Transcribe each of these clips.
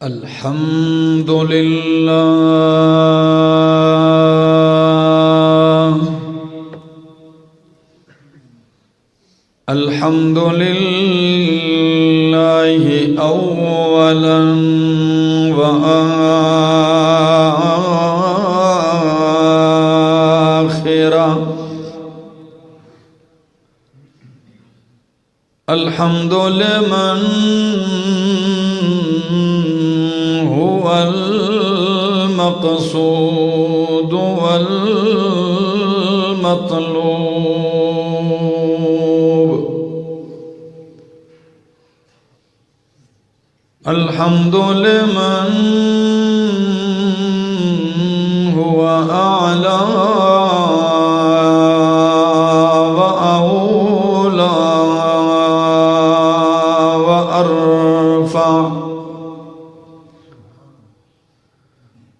الحمد لله الحمد لله أولا وآخرا الحمد لمن هو المقصود والمطلوب الحمد لمن هو أعلى وأولى وأرفع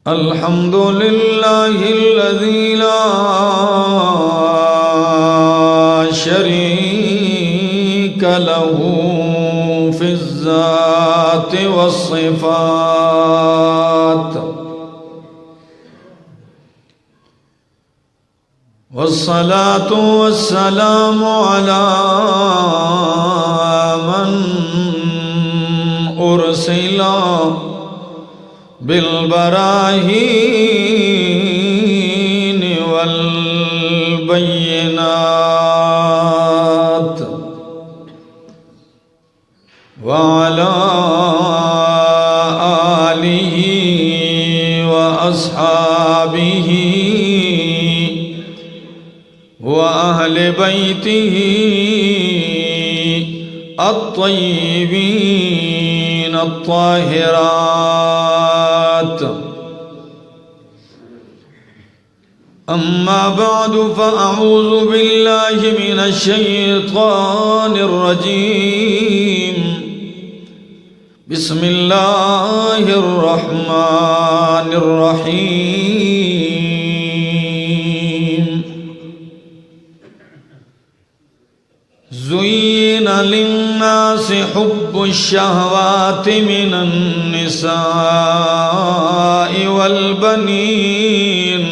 الحمد لله الذي لا شريك له في الذات والصفات والصلاة والسلام على من أرسل بالبراهين والبينات وعلى آله وأصحابه وأهل بيته الطيبين الطاهرات أما بعد فأعوذ بالله من الشيطان الرجيم بسم الله الرحمن الرحيم زين للناس حب الشهوات من النساء والبنين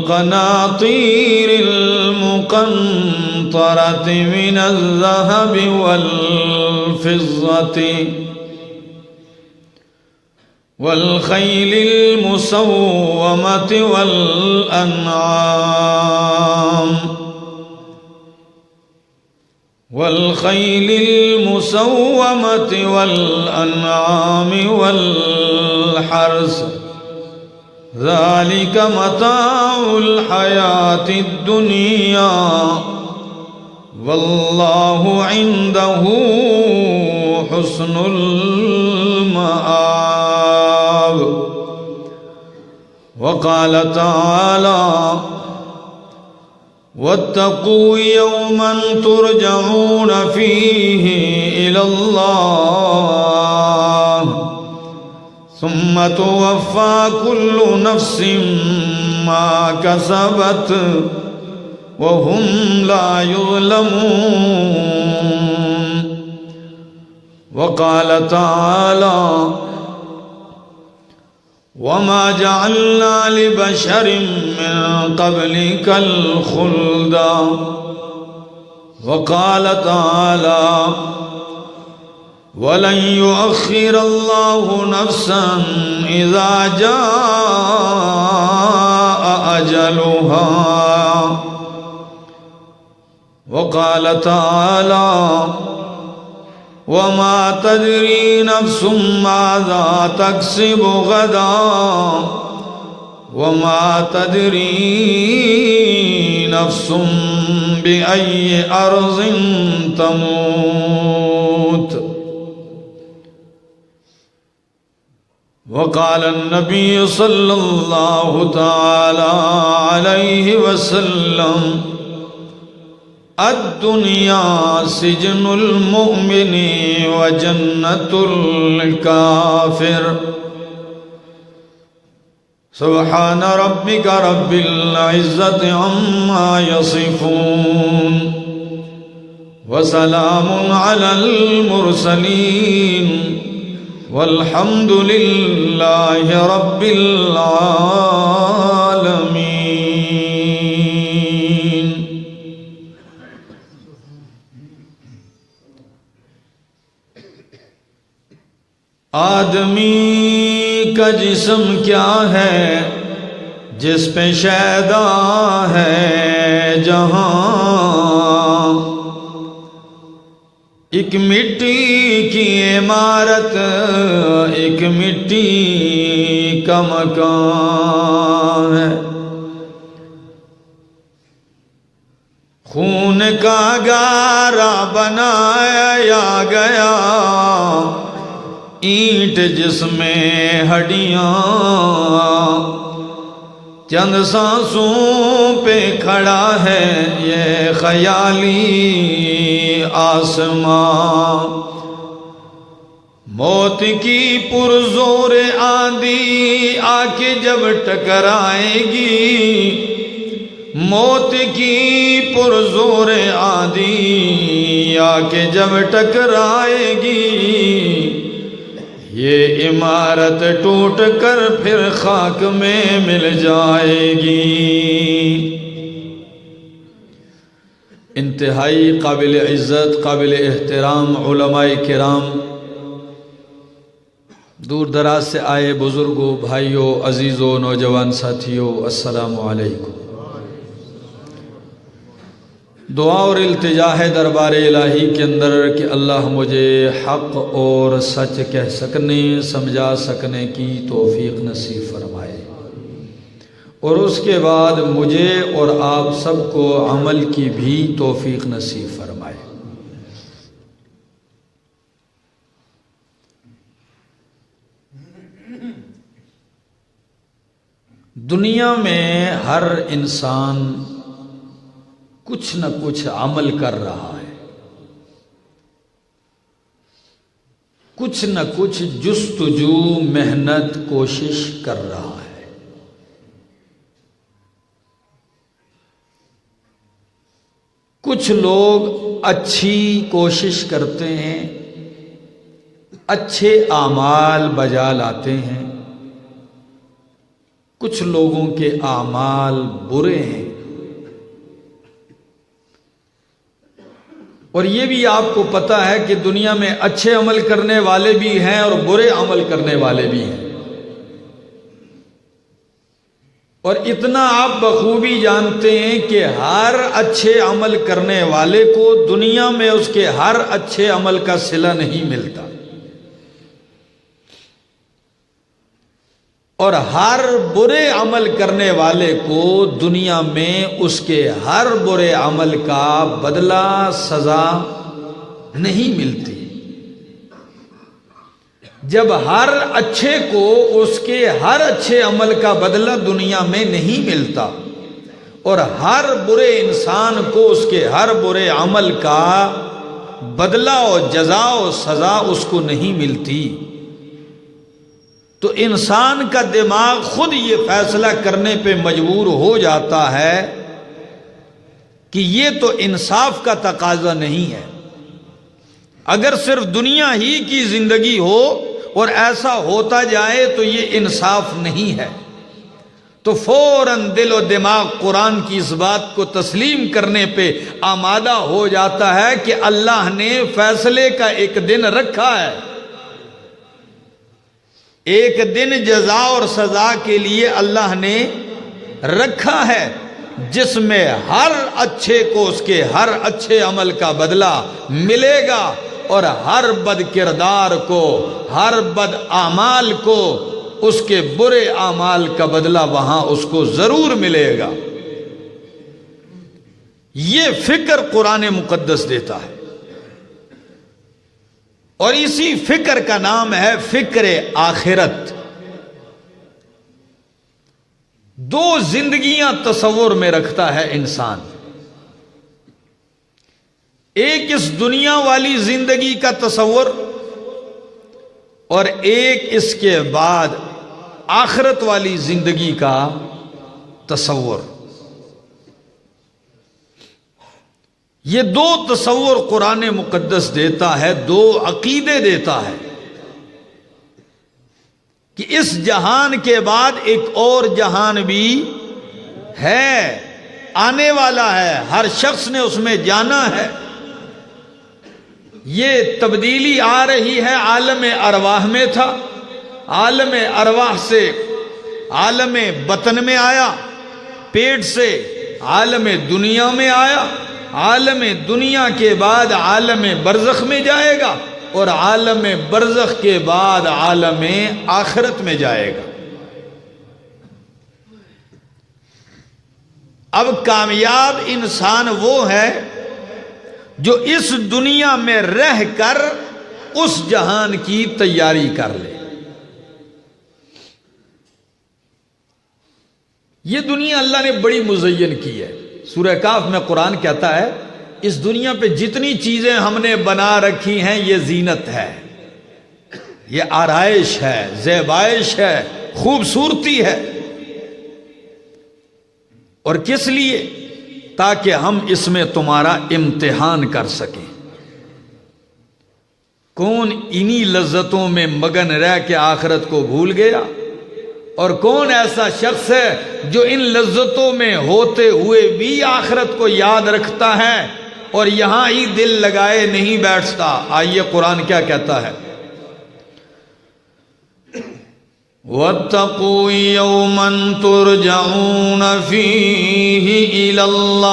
والقناطير المقنطرة من الذهب والفضة والخيل المسومة والأنعام والحرث ذلك متاع الحياة الدنيا والله عنده حسن المآب وقال تعالى واتقوا يوما ترجعون فيه إلى الله ثم توفى كل نفس ما كسبت وهم لا يظلمون وقال تعالى وما جعلنا لبشر من قبلك الخلد وقال تعالى ولن يؤخر الله نفسا إذا جاء أجلها وقال تعالى وما تدري نفس ماذا تكسب غدا وما تدري نفس بأي أرض تموت وقال النبي صلى الله تعالى عليه وسلم الدنيا سجن المؤمن وجنة الكافر سبحان ربك رب العزة عما يصفون وسلام على المرسلين والحمد لله رب العالمين. آدمی کا جسم کیا ہے جس پہ شیدا ہے جہاں، ایک مٹی کی عمارت ایک مٹی کا مکان ہے، خون کا گارا بنایا گیا، اینٹ جس میں ہڈیاں، چند سانسوں پہ کھڑا ہے یہ خیالی آسمان. موت کی پرزور آندھی آ کے جب ٹکرائے گی، موت کی پرزور آندھی آ کے جب ٹکرائے گی، یہ عمارت ٹوٹ کر پھر خاک میں مل جائے گی. انتہائی قابل عزت قابل احترام علماء کرام، دور دراز سے آئے بزرگوں، بھائیوں، عزیزوں، نوجوان ساتھیوں، السلام علیکم. دعا اور التجا ہے دربار الہی کے اندر کہ اللہ مجھے حق اور سچ کہہ سکنے سمجھا سکنے کی توفیق نصیب فرمائے، اور اس کے بعد مجھے اور آپ سب کو عمل کی بھی توفیق نصیب فرمائے. دنیا میں ہر انسان کچھ نہ کچھ عمل کر رہا ہے، کچھ نہ کچھ جستجو محنت کوشش کر رہا ہے. کچھ لوگ اچھی کوشش کرتے ہیں، اچھے اعمال بجا لاتے ہیں، کچھ لوگوں کے اعمال برے ہیں. اور یہ بھی آپ کو پتہ ہے کہ دنیا میں اچھے عمل کرنے والے بھی ہیں اور برے عمل کرنے والے بھی ہیں. اور اتنا آپ بخوبی جانتے ہیں کہ ہر اچھے عمل کرنے والے کو دنیا میں اس کے ہر اچھے عمل کا صلہ نہیں ملتا، اور ہر برے عمل کرنے والے کو دنیا میں اس کے ہر برے عمل کا بدلہ سزا نہیں ملتی. جب ہر اچھے کو اس کے ہر اچھے عمل کا بدلہ دنیا میں نہیں ملتا، اور ہر برے انسان کو اس کے ہر برے عمل کا بدلہ و جزا و سزا اس کو نہیں ملتی، تو انسان کا دماغ خود یہ فیصلہ کرنے پہ مجبور ہو جاتا ہے کہ یہ تو انصاف کا تقاضا نہیں ہے. اگر صرف دنیا ہی کی زندگی ہو اور ایسا ہوتا جائے تو یہ انصاف نہیں ہے. تو فوراً دل و دماغ قرآن کی اس بات کو تسلیم کرنے پہ آمادہ ہو جاتا ہے کہ اللہ نے فیصلے کا ایک دن رکھا ہے، ایک دن جزا اور سزا کے لیے اللہ نے رکھا ہے، جس میں ہر اچھے کو اس کے ہر اچھے عمل کا بدلہ ملے گا، اور ہر بد کردار کو، ہر بد اعمال کو اس کے برے اعمال کا بدلہ وہاں اس کو ضرور ملے گا. یہ فکر قرآن مقدس دیتا ہے، اور اسی فکر کا نام ہے فکر آخرت. دو زندگیاں تصور میں رکھتا ہے انسان، ایک اس دنیا والی زندگی کا تصور، اور ایک اس کے بعد آخرت والی زندگی کا تصور. یہ دو تصور قرآن مقدس دیتا ہے، دو عقیدے دیتا ہے کہ اس جہان کے بعد ایک اور جہان بھی ہے، آنے والا ہے، ہر شخص نے اس میں جانا ہے۔ یہ تبدیلی آ رہی ہے، عالم ارواح میں تھا، عالم ارواح سے عالم بطن میں آیا، پیٹ سے عالم دنیا میں آیا، عالم دنیا کے بعد عالم برزخ میں جائے گا، اور عالم برزخ کے بعد عالم آخرت میں جائے گا۔ اب کامیاب انسان وہ ہے جو اس دنیا میں رہ کر اس جہان کی تیاری کر لے۔ یہ دنیا اللہ نے بڑی مزین کی ہے۔ سورہ کاف میں قرآن کہتا ہے اس دنیا پہ جتنی چیزیں ہم نے بنا رکھی ہیں یہ زینت ہے، یہ آرائش ہے، زیبائش ہے، خوبصورتی ہے۔ اور کس لیے؟ تاکہ ہم اس میں تمہارا امتحان کر سکیں۔ کون انہی لذتوں میں مگن رہ کے آخرت کو بھول گیا، اور کون ایسا شخص ہے جو ان لذتوں میں ہوتے ہوئے بھی آخرت کو یاد رکھتا ہے اور یہاں ہی دل لگائے نہیں بیٹھتا۔ آئیے قرآن کیا کہتا ہے، وَاتَّقُوا يَوْمًا تُرْجَعُونَ فِيهِ إِلَى اللَّهِ۔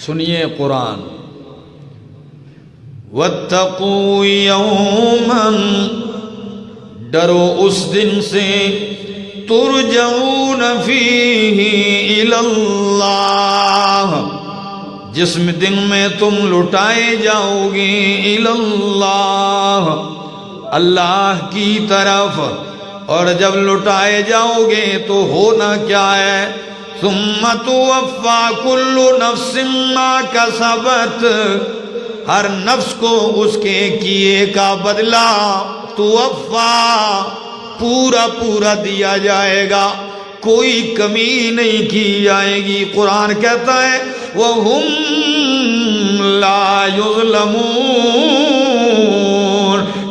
سنیے قرآن، وَاتَّقُوا يَوْمًا، ڈرو اس دن سے، تُرْجَعُونَ فِيهِ إِلَى اللَّهِ، جس دن میں تم لٹائے جاؤ گے، الی اللہ، اللہ کی طرف۔ اور جب لٹائے جاؤ گے تو ہونا کیا ہے، ثم توفی کل نفس ما کسبت، ہر نفس کو اس کے کیے کا بدلہ توفی پورا پورا دیا جائے گا، کوئی کمی نہیں کی جائے گی۔ قرآن کہتا ہے وَهُمْ لَا يُظْلَمُونَ،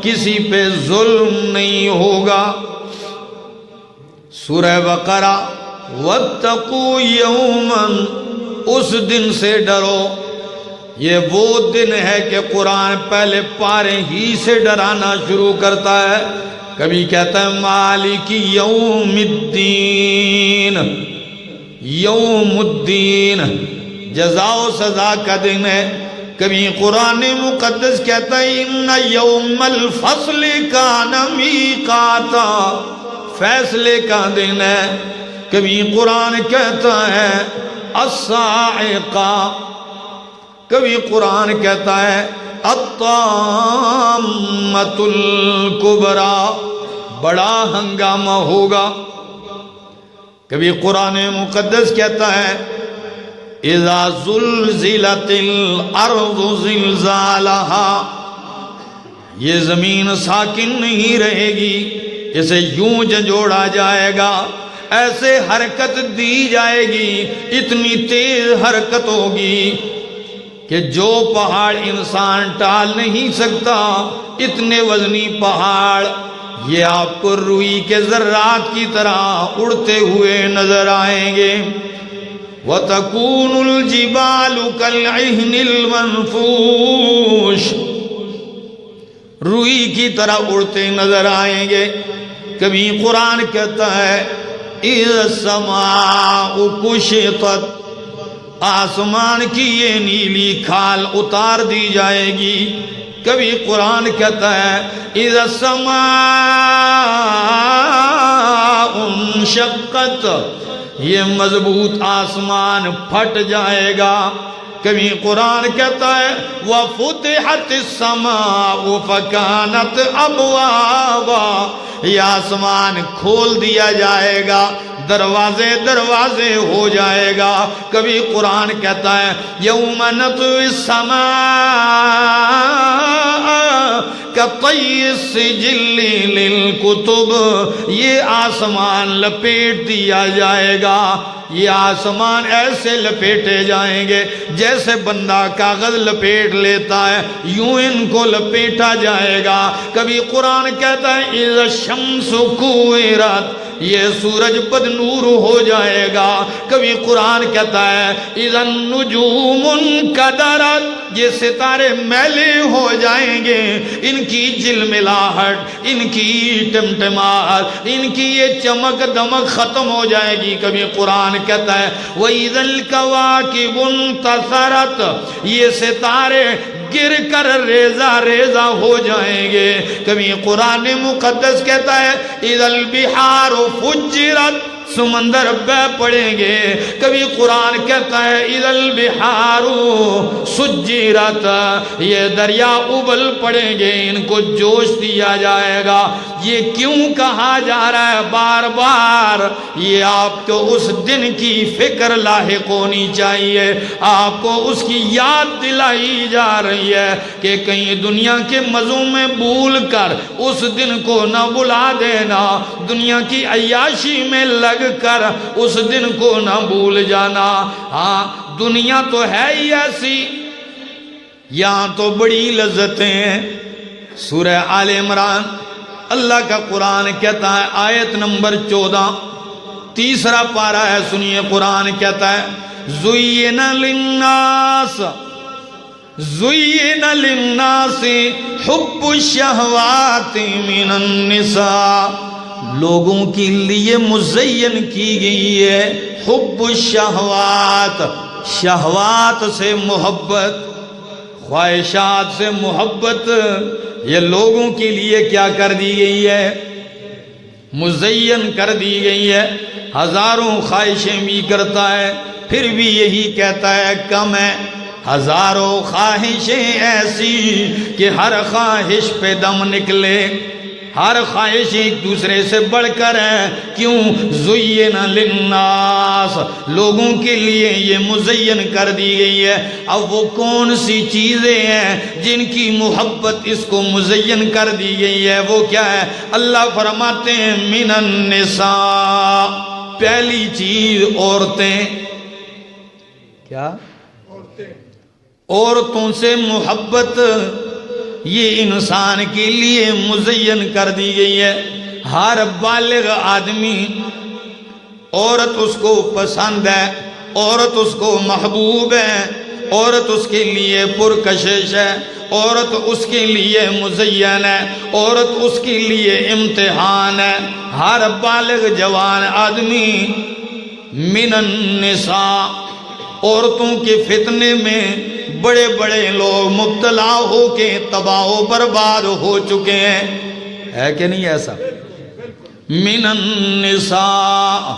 کسی پہ ظلم نہیں ہوگا۔ سورہ بقرہ، وَاتَّقُوا يَوْمًا، اس دن سے ڈرو۔ یہ وہ دن ہے کہ قرآن پہلے پارے ہی سے ڈرانا شروع کرتا ہے۔ کبھی کہتا ہے مالک یوم الدین، یوم الدین جزا و سزا کا دن ہے۔ کبھی قرآن مقدس کہتا ہے ان یوم الفصل کان میقاتا، فیصلے کا دن ہے۔ کبھی قرآن کہتا ہے الصاعقہ، کبھی قرآن کہتا ہے الطامۃ الکبریٰ، بڑا ہنگامہ ہوگا۔ کبھی قرآن مقدس کہتا ہے اذا زلزلت الارض زلزالہا، یہ زمین ساکن نہیں رہے گی، اسے یوں جھنجھوڑا جائے گا، ایسے حرکت دی جائے گی، اتنی تیز حرکت ہوگی کہ جو پہاڑ انسان ٹال نہیں سکتا، اتنے وزنی پہاڑ یہ آپ کو روئی کے ذرات کی طرح اڑتے ہوئے نظر آئیں گے۔ وَتَكُونُ الْجِبَالُ كَالْعِهْنِ الْمَنْفُوشِ، روئی کی طرح اڑتے نظر آئیں گے۔ کبھی قرآن کہتا ہے اِذَا السَّمَاءُ كُشِطَتْ، آسمان کی یہ نیلی کھال اتار دی جائے گی۔ کبھی قرآن کہتا ہے اِذَا السَّمَاءُ انشَقَّتْ، یہ مضبوط آسمان پھٹ جائے گا۔ کبھی قرآن کہتا ہے وَفُتِحَتِ السَّمَاءُ فَكَانَتْ أَبْوَابًا، یہ آسمان کھول دیا جائے گا، دروازے دروازے ہو جائے گا۔ کبھی قرآن کہتا ہے یوم نطوی السماء کطی السجل للکتب، یہ آسمان لپیٹ دیا جائے گا، یہ آسمان ایسے لپیٹے جائیں گے جیسے بندہ کاغذ لپیٹ لیتا ہے، یوں ان کو لپیٹا جائے گا۔ کبھی قرآن کہتا ہے اذا الشمس کوورت، یہ سورج بد نور ہو جائے گا۔ کبھی قرآن کہتا ہے اذا النجوم انکدرت، یہ ستارے میلے ہو جائیں گے، ان کی جلملاہٹ، ان کی ٹمٹماہٹ، ان کی یہ چمک دمک ختم ہو جائے گی۔ کبھی قرآن کہتا ہے وَإِذَا الْكَوَاكِبُ انتَثَرَتْ، یہ ستارے گر کر ریزہ ریزہ ہو جائیں گے۔ کبھی قرآن مقدس کہتا ہے اِذَا الْبِحَارُ فُجِّرَتْ، سمندر بہ پڑیں گے۔ کبھی قرآن کہتا ہے اِذَا الْبِحَارُ سُجِّرَتْ، یہ دریا ابل پڑیں گے، ان کو جوش دیا جائے گا۔ یہ کیوں کہا جا رہا ہے بار بار؟ یہ آپ کو اس دن کی فکر لاحق ہونی چاہیے، آپ کو اس کی یاد دلائی جا رہی ہے کہ کہیں دنیا کے مزوں میں بھول کر اس دن کو نہ بلا دینا، دنیا کی عیاشی میں لگ کر اس دن کو نہ بھول جانا۔ ہاں دنیا تو ہے ہی ایسی، یہاں تو بڑی لذتیں ہیں۔ سورہ آل عمران اللہ کا قرآن کہتا ہے آیت نمبر 14، تیسرا پارہ ہے، سنیے قرآن کہتا ہے زُيِّنَ لِلنَّاسِ حُبُّ الشَّهَوَاتِ مِنَ النِّسَاءِ، لوگوں کے لیے مزین کی گئی ہے حب الشہوات، شہوات سے محبت، خواہشات سے محبت، یہ لوگوں کے لیے کیا کر دی گئی ہے؟ مزین کر دی گئی ہے۔ ہزاروں خواہشیں بھی کرتا ہے پھر بھی یہی کہتا ہے کم ہے۔ ہزاروں خواہشیں ایسی کہ ہر خواہش پہ دم نکلے، ہر خواہش ایک دوسرے سے بڑھ کر ہے۔ کیوں؟ زُيِّنَ لِلنَّاسِ، لوگوں کے لیے یہ مزین کر دی گئی ہے۔ اب وہ کون سی چیزیں ہیں جن کی محبت اس کو مزین کر دی گئی ہے؟ وہ کیا ہے؟ اللہ فرماتے ہیں مِنَ النِّسَاءِ، پہلی چیز عورتیں۔ کیا؟ عورتوں سے محبت یہ انسان کے لیے مزین کر دی گئی ہے۔ ہر بالغ آدمی، عورت اس کو پسند ہے، عورت اس کو محبوب ہے، عورت اس کے لیے پرکشش ہے، عورت اس کے لیے مزین ہے، عورت اس کے لیے امتحان ہے۔ ہر بالغ جوان آدمی من النساء، عورتوں کے فتنے میں بڑے بڑے لوگ مبتلا ہو کے تباہ و برباد ہو چکے ہیں، ہے کہ نہیں ایسا؟ من النساء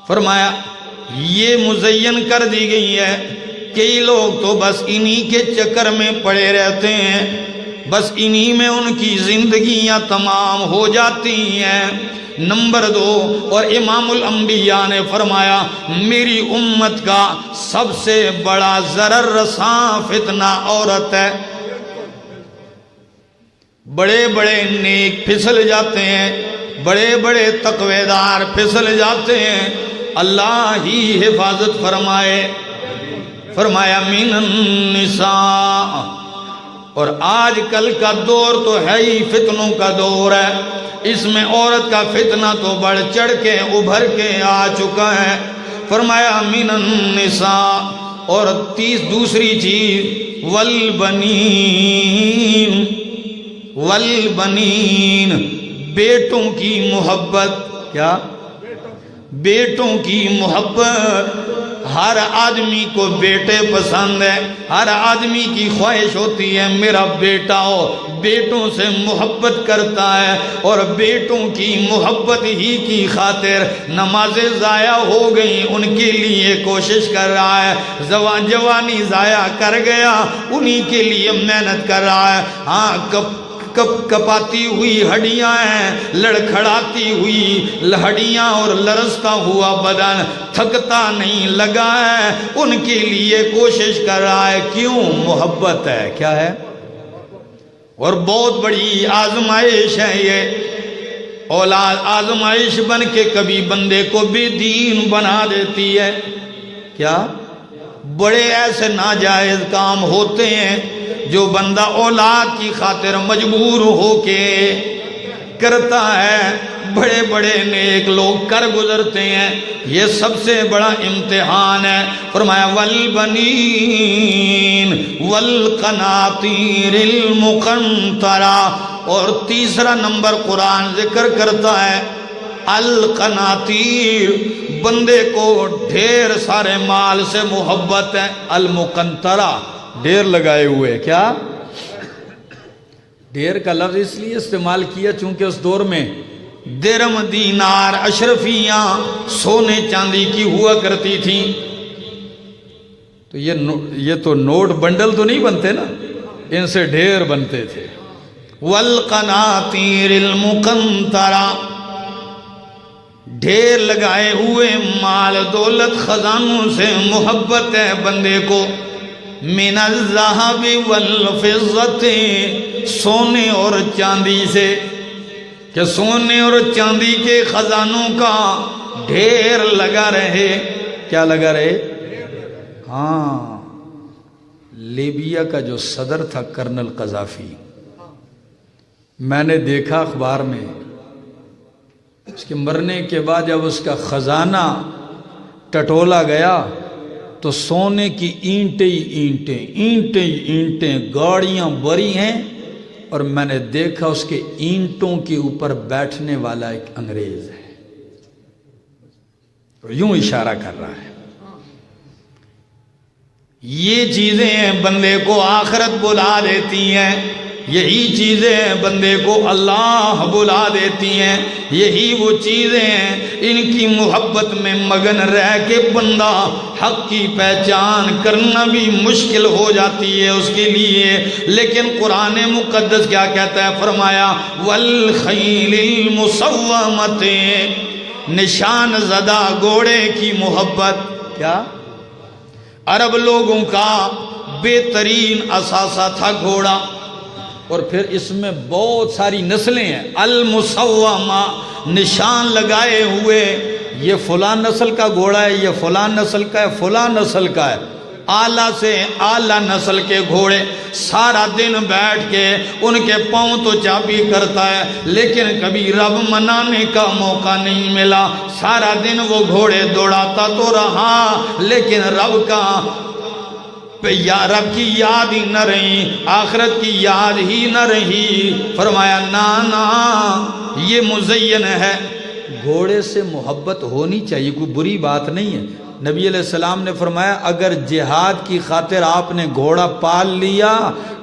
فرمایا یہ مزین کر دی گئی ہے۔ کئی لوگ تو بس انہی کے چکر میں پڑے رہتے ہیں، بس انہی میں ان کی زندگیاں تمام ہو جاتی ہیں۔ نمبر 2، اور امام الانبیاء نے فرمایا میری امت کا سب سے بڑا ضرر رساں فتنہ عورت ہے۔ بڑے بڑے نیک پھسل جاتے ہیں، بڑے بڑے تقوی دار پھسل جاتے ہیں، اللہ ہی حفاظت فرمائے۔ فرمایا من النساء، اور آج کل کا دور تو ہے ہی فتنوں کا دور ہے، اس میں عورت کا فتنہ تو بڑھ چڑھ کے ابھر کے آ چکا ہے۔ فرمایا من النساء، اور دوسری چیز والبنین، بیٹوں کی محبت۔ کیا؟ بیٹوں کی محبت۔ ہر آدمی کو بیٹے پسند ہے، ہر آدمی کی خواہش ہوتی ہے میرا بیٹا ہو، بیٹوں سے محبت کرتا ہے، اور بیٹوں کی محبت ہی کی خاطر نمازیں ضائع ہو گئیں ان کے لیے کوشش کر رہا ہے، جوانی ضائع کر گیا انہی کے لیے محنت کر رہا ہے۔ ہاں کپاتی ہوئی ہڈیاں ہیں، لڑکھڑاتی ہوئی ہڈیاں اور لرزتا ہوا بدن، تھکتا نہیں لگا ہے، ان کے لیے کوشش کر رہا ہے۔ کیوں؟ محبت ہے۔ کیا ہے؟ اور بہت بڑی آزمائش ہے یہ اولاد، آزمائش بن کے کبھی بندے کو بے دین بنا دیتی ہے۔ کیا بڑے ایسے ناجائز کام ہوتے ہیں جو بندہ اولاد کی خاطر مجبور ہو کے کرتا ہے، بڑے بڑے نیک لوگ کر گزرتے ہیں، یہ سب سے بڑا امتحان ہے۔ فرمایا والبنین والقناطیر المقنطرہ، اور تیسرا نمبر قرآن ذکر کرتا ہے القناطیر، بندے کو ڈھیر سارے مال سے محبت ہے، المقنطرہ ڈھیر لگائے ہوئے۔ کیا ڈھیر کا لفظ اس لیے استعمال کیا چونکہ اس دور میں درم دینار اشرفیاں سونے چاندی کی ہوا کرتی تھیں، تو یہ تو نوٹ بنڈل تو نہیں بنتے نا، ان سے ڈھیر بنتے تھے۔ والقناطیر المقنطرہ، ڈھیر لگائے ہوئے مال دولت خزانوں سے محبت ہے بندے کو۔ من الذهب والفضة، سونے اور چاندی سے، کہ سونے اور چاندی کے خزانوں کا ڈھیر لگا رہے۔ کیا لگا رہے؟ ہاں، لیبیا کا جو صدر تھا کرنل قذافی، میں نے دیکھا اخبار میں، اس کے مرنے کے بعد جب اس کا خزانہ ٹٹولا گیا تو سونے کی اینٹیں ہی اینٹیں، اینٹیں ہی اینٹیں، گاڑیاں بری ہیں، اور میں نے دیکھا اس کے اینٹوں کے اوپر بیٹھنے والا ایک انگریز ہے، تو یوں اشارہ کر رہا ہے۔ یہ چیزیں بندے کو آخرت بلا دیتی ہیں، یہی چیزیں بندے کو اللہ بلا دیتی ہیں، یہی وہ چیزیں ہیں ان کی محبت میں مگن رہ کے بندہ حق کی پہچان کرنا بھی مشکل ہو جاتی ہے اس کے لیے۔ لیکن قرآن مقدس کیا کہتا ہے؟ فرمایا والخیل المسومۃ، نشان زدہ گھوڑے کی محبت۔ کیا عرب لوگوں کا بہترین اثاثہ تھا گھوڑا، اور پھر اس میں بہت ساری نسلیں ہیں، المسومہ، نشان لگائے ہوئے، یہ فلاں نسل کا گھوڑا ہے، یہ فلاں نسل کا ہے، فلاں نسل کا ہے، اعلیٰ سے اعلیٰ نسل کے گھوڑے۔ سارا دن بیٹھ کے ان کے پاؤں تو چاپی کرتا ہے، لیکن کبھی رب منانے کا موقع نہیں ملا۔ سارا دن وہ گھوڑے دوڑاتا تو رہا، لیکن رب کا رب کی یاد ہی نہ رہی، آخرت کی یاد ہی نہ رہی۔ فرمایا نانا، یہ مزین ہے۔ گھوڑے سے محبت ہونی چاہیے، کوئی بری بات نہیں ہے۔ نبی علیہ السلام نے فرمایا اگر جہاد کی خاطر آپ نے گھوڑا پال لیا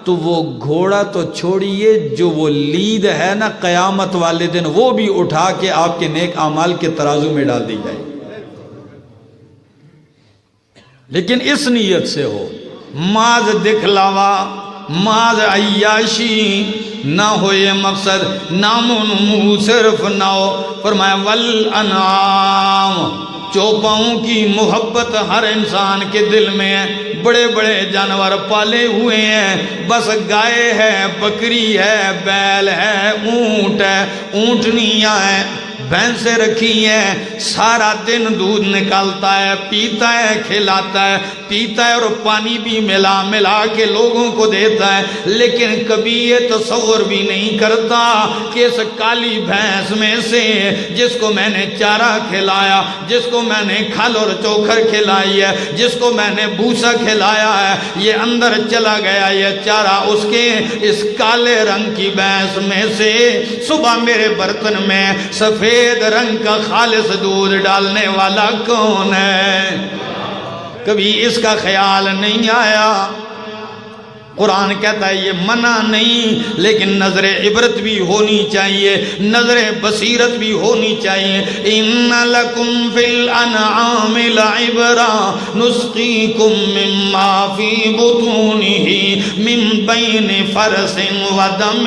تو وہ گھوڑا تو چھوڑیے، جو وہ لید ہے نا قیامت والے دن، وہ بھی اٹھا کے آپ کے نیک اعمال کے ترازو میں ڈال دی جائے، لیکن اس نیت سے ہو، ماذ دکھلاوا، ماذ عیاشی نہ ہو، یہ مقصد نام و نمو صرف نہ ہو۔ فرمایا والانعام، چوپاؤں کی محبت ہر انسان کے دل میں ہے۔ بڑے بڑے جانور پالے ہوئے ہیں، بس گائے ہے، بکری ہے، بیل ہے، اونٹ ہے، اونٹنیاں ہیں، بھینسیں رکھی ہیں، سارا دن دودھ نکالتا ہے، پیتا ہے، کھلاتا ہے، پیتا ہے، اور پانی بھی ملا ملا کے لوگوں کو دیتا ہے، لیکن کبھی یہ تصور بھی نہیں کرتا کہ اس کالی بھینس میں سے جس کو میں نے چارہ کھلایا، جس کو میں نے کھل اور چوکھر کھلائی ہے، جس کو میں نے بھوسا کھلایا ہے، یہ اندر چلا گیا یہ چارہ اس کے اس کالے رنگ کی بھینس میں سے صبح میرے برتن میں سفید رنگ کا خالص دودھ ڈالنے والا کون ہے؟ کبھی اس کا خیال نہیں آیا۔ قرآن کہتا ہے یہ منع نہیں، لیکن نظر عبرت بھی ہونی چاہیے، نظر بصیرت بھی ہونی چاہیے۔ ان لکم فی الانعام لعبرا نسقیکم مما فی بطونہ من بین فرث ودم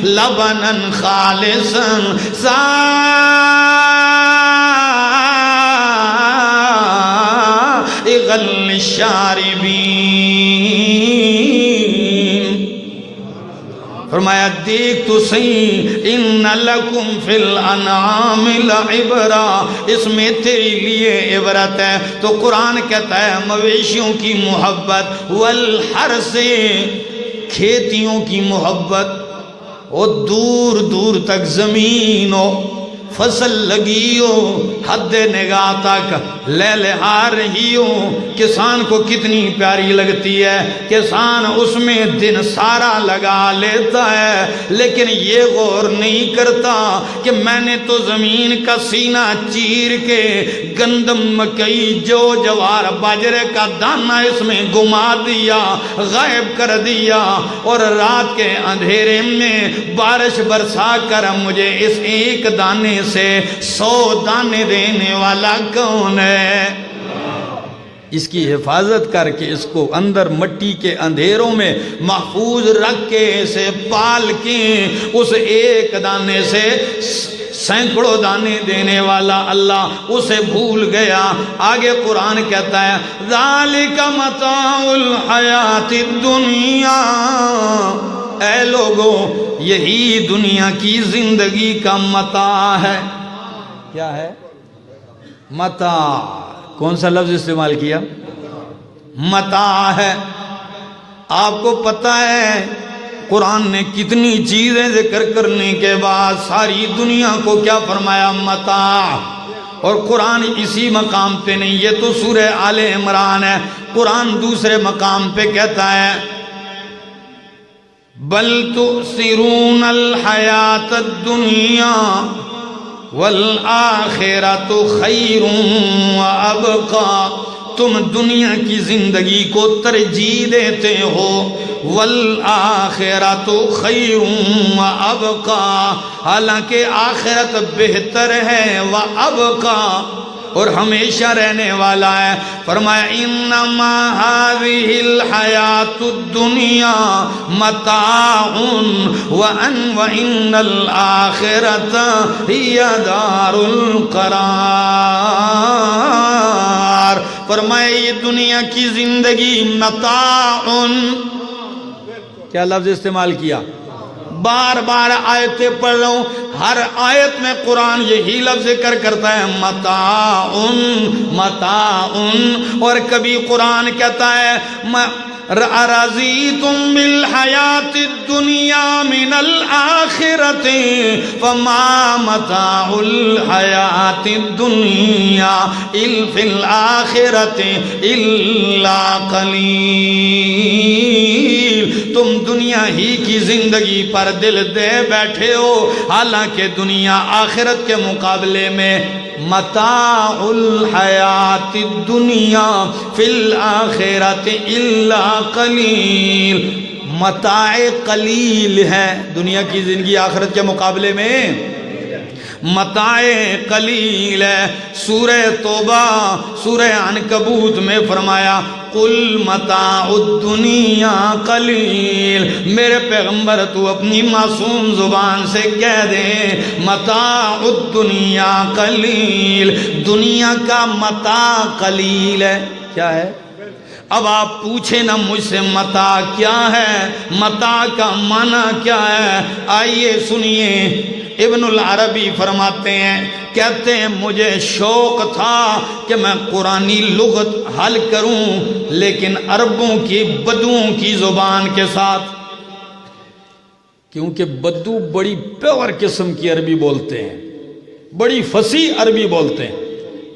لبنا خالصا سائغا للشاربین۔ فرمایا دیکھ تو صحیح ان لکم فی الانعام لعبرا، اس میں تیرے لیے عبرت ہے۔ تو قرآن کہتا ہے مویشیوں کی محبت، والحرث کھیتیوں کی محبت، اور دور دور تک زمین ہو، فصل لگی ہو، حد نگاہ تک لہلہا رہی ہو، کسان کو کتنی پیاری لگتی ہے، کسان اس میں دن سارا لگا لیتا ہے، لیکن یہ غور نہیں کرتا کہ میں نے تو زمین کا سینہ چیر کے گندم مکئی جو جوار باجرے کا دانہ اس میں گما دیا، غائب کر دیا، اور رات کے اندھیرے میں بارش برسا کر مجھے اس ایک دانے سے 100 دانے دینے والا کون ہے؟ اس کی حفاظت کر کے اس کو اندر مٹی کے اندھیروں میں محفوظ رکھ کے اسے پال کے اس ایک دانے سے سینکڑوں دانے دینے والا اللہ اسے بھول گیا۔ آگے قرآن کہتا ہے ذالک متاع الحیات الدنیا، اے لوگوں یہی دنیا کی زندگی کا متاع ہے۔ کیا ہے؟ متاع۔ کون سا لفظ استعمال کیا؟ متاع ہے۔ آپ کو پتہ ہے قرآن نے کتنی چیزیں ذکر کرنے کے بعد ساری دنیا کو کیا فرمایا؟ متاع۔ اور قرآن اسی مقام پہ نہیں، یہ تو سورہ آل عمران ہے، قرآن دوسرے مقام پہ کہتا ہے بل تؤثرون الحیات الدنیا والآخرۃ خیر وابقا، تم دنیا کی زندگی کو ترجیح دیتے ہو، والآخرۃ خیر وابقا، حالانکہ آخرت بہتر ہے، وابقا اور ہمیشہ رہنے والا ہے۔ فرمایا انما هذه الحیات الدنیا متاع وان الآخرۃ ہی دار القرار۔ فرمایا یہ دنیا کی زندگی متاع، کیا لفظ استعمال کیا؟ بار بار آیتیں پڑھ رہا ہوں، ہر آیت میں قرآن یہی لفظ ذکر کرتا ہے متاع متاع، اور کبھی قرآن کہتا ہے رضیتم بالحیات الدنیا من الآخرۃ فما متاع الحیات الدنیا فی الآخرۃ الا قلیل۔ تم دنیا ہی کی زندگی پر دل دے بیٹھے ہو، حالانکہ دنیا آخرت کے مقابلے میں متاع الحیات الدنیا فی الآخرۃ الا قلیل، متاع قلیل ہے دنیا کی زندگی آخرت کے مقابلے میں متاع قلیل ہے۔ سورہ توبہ سورہ عنکبوت میں فرمایا قل متاع الدنیا قلیل، میرے پیغمبر تو اپنی معصوم زبان سے کہہ دے متاع الدنیا قلیل، دنیا کا متاع قلیل ہے۔ کیا ہے؟ اب آپ پوچھیں نا مجھ سے متاع کیا ہے، متاع کا معنی کیا ہے؟ آئیے سنیے، ابن العربی فرماتے ہیں، کہتے ہیں مجھے شوق تھا کہ میں قرآنی لغت حل کروں، لیکن عربوں کی بدوؤں کی زبان کے ساتھ، کیونکہ بدو بڑی پیور قسم کی عربی بولتے ہیں، بڑی فصیح عربی بولتے ہیں۔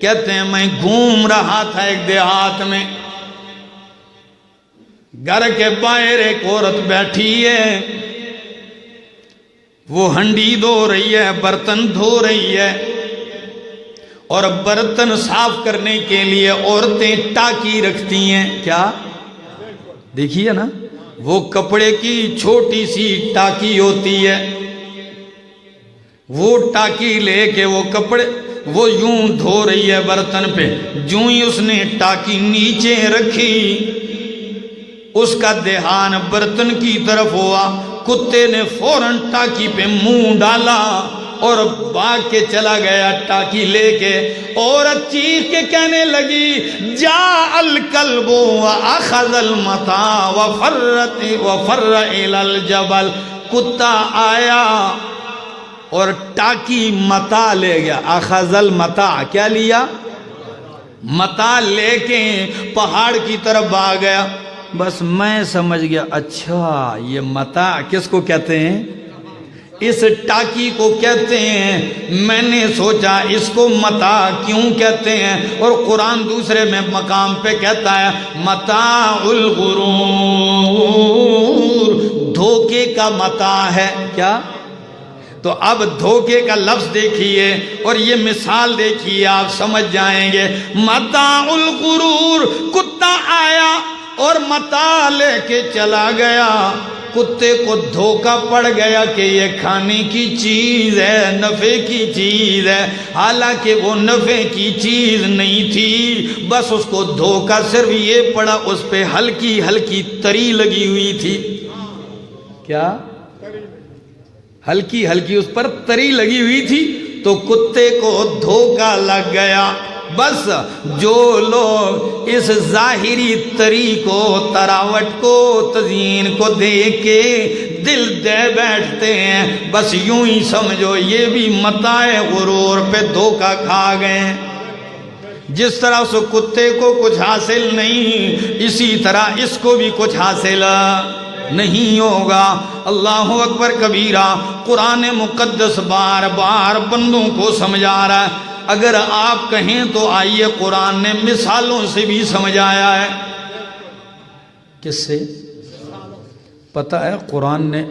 کہتے ہیں میں گھوم رہا تھا ایک دیہات میں، گھر کے باہر ایک عورت بیٹھی ہے، وہ ہنڈی دھو رہی ہے، برتن دھو رہی ہے، اور برتن صاف کرنے کے لیے عورتیں ٹاکی رکھتی ہیں۔ کیا دیکھیے نا، وہ کپڑے کی چھوٹی سی ٹاکی ہوتی ہے، وہ ٹاکی لے کے وہ کپڑے وہ یوں دھو رہی ہے برتن پہ، جو ہی اس نے ٹاکی نیچے رکھی اس کا دھیان برتن کی طرف ہوا، کتے نے فوراً ٹاکی پہ منہ ڈالا اور بھاگ کے چلا گیا ٹاکی لے کے۔ عورت چیخ کے کہنے لگی جاء الکلب واخذ المتاع وفر الى الجبل، کتا آیا اور ٹاکی متا لے گیا. اخذ المتا، کیا لیا؟ متا لے کے پہاڑ کی طرف آ گیا. بس میں سمجھ گیا اچھا یہ متا کس کو کہتے ہیں؟ اس ٹاکی کو کہتے ہیں. میں نے سوچا اس کو متا کیوں کہتے ہیں؟ اور قرآن دوسرے میں مقام پہ کہتا ہے متاع الغرور، دھوکے کا متاع ہے. کیا؟ تو اب دھوکے کا لفظ دیکھیے اور یہ مثال دیکھیے، آپ سمجھ جائیں گے. متاع الغرور، کتا آیا اور متاع لے کے چلا گیا. کتے کو دھوکہ پڑ گیا کہ یہ کھانے کی چیز ہے، نفع کی چیز ہے، حالانکہ وہ نفع کی چیز نہیں تھی. بس اس کو دھوکہ صرف یہ پڑا، اس پہ ہلکی ہلکی تری لگی ہوئی تھی. کیا؟ ہلکی ہلکی اس پر تری لگی ہوئی تھی، تو کتے کو دھوکہ لگ گیا. بس جو لوگ اس ظاہری تری کو، تراوٹ کو، تزئین کو دیکھ کے دل دے بیٹھتے ہیں، بس یوں ہی سمجھو یہ بھی متاع غرور پہ دھوکہ کھا گئے. جس طرح اس کتے کو کچھ حاصل نہیں، اسی طرح اس کو بھی کچھ حاصل نہیں ہوگا. اللہ اکبر کبیرہ. قرآن مقدس بار بار بندوں کو سمجھا رہا ہے. اگر آپ کہیں تو آئیے قرآن نے مثالوں سے بھی سمجھایا ہے. کس سے؟ پتہ ہے قرآن نے،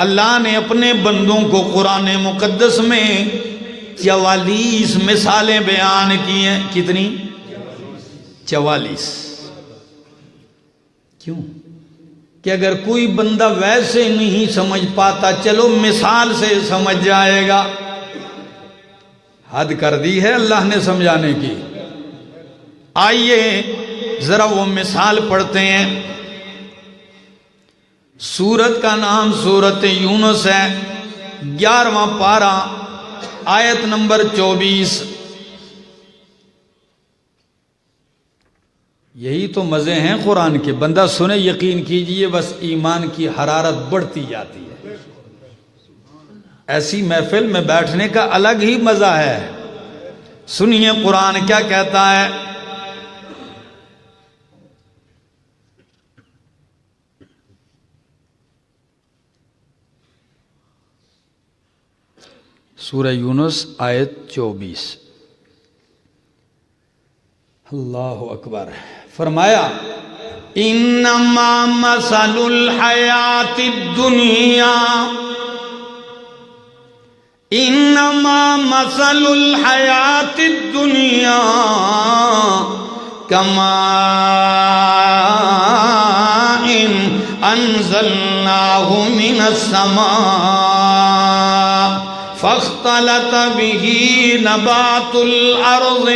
اللہ نے اپنے بندوں کو قرآن مقدس میں 44 مثالیں بیان کی ہیں. کتنی؟ 44. کیوں؟ کہ اگر کوئی بندہ ویسے نہیں سمجھ پاتا، چلو مثال سے سمجھ جائے گا. حد کر دی ہے اللہ نے سمجھانے کی. آئیے ذرا وہ مثال پڑھتے ہیں. سورت کا نام سورت یونس ہے، 11واں پارہ، آیت نمبر 24. یہی تو مزے ہیں قرآن کے. بندہ سنے یقین کیجئے بس ایمان کی حرارت بڑھتی جاتی ہے. ایسی محفل میں بیٹھنے کا الگ ہی مزہ ہے. سنیے قرآن کیا کہتا ہے. سورہ یونس آیت 24. اللہ اکبر. فرمایا انما مثل الحیات الدنیا، انما مثل الحیات الدنیا کماء انزلناہ من السماء فاختلط به نبات الارض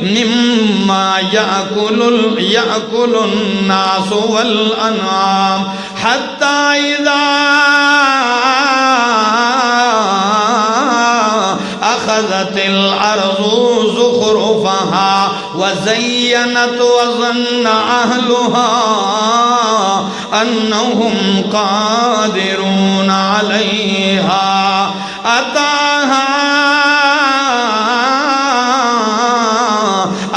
مما يأكل الناس والانعام حتى اذا اخذت الارض زخرفها وزينت وظن اهلها انهم قادرون عليها اتاها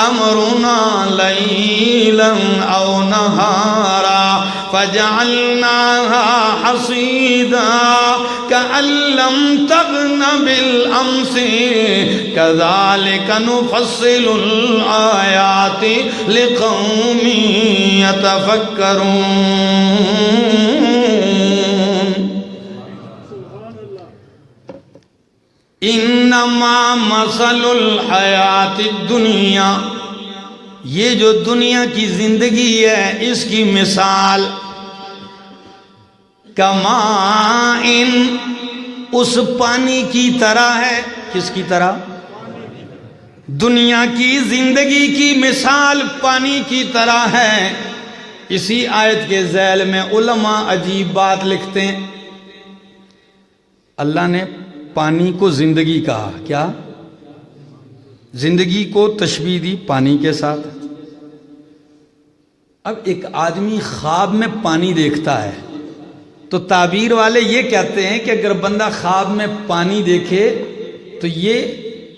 امرنا ليلا او نهارا فجعلناها حصيدا كأن لم تغن بالأمس كذلك نفصل الآيات لقوم يتفكرون. انما مثل الحیات الدنیا، یہ جو دنیا کی زندگی ہے اس کی مثال کمائن، اس پانی کی طرح ہے. کس کی طرح؟ دنیا کی زندگی کی مثال پانی کی طرح ہے. اسی آیت کے ذیل میں علماء عجیب بات لکھتے ہیں. اللہ نے پانی کو زندگی کہا. کیا؟ زندگی کو تشبیہ دی پانی کے ساتھ. اب ایک آدمی خواب میں پانی دیکھتا ہے تو تعبیر والے یہ کہتے ہیں کہ اگر بندہ خواب میں پانی دیکھے تو یہ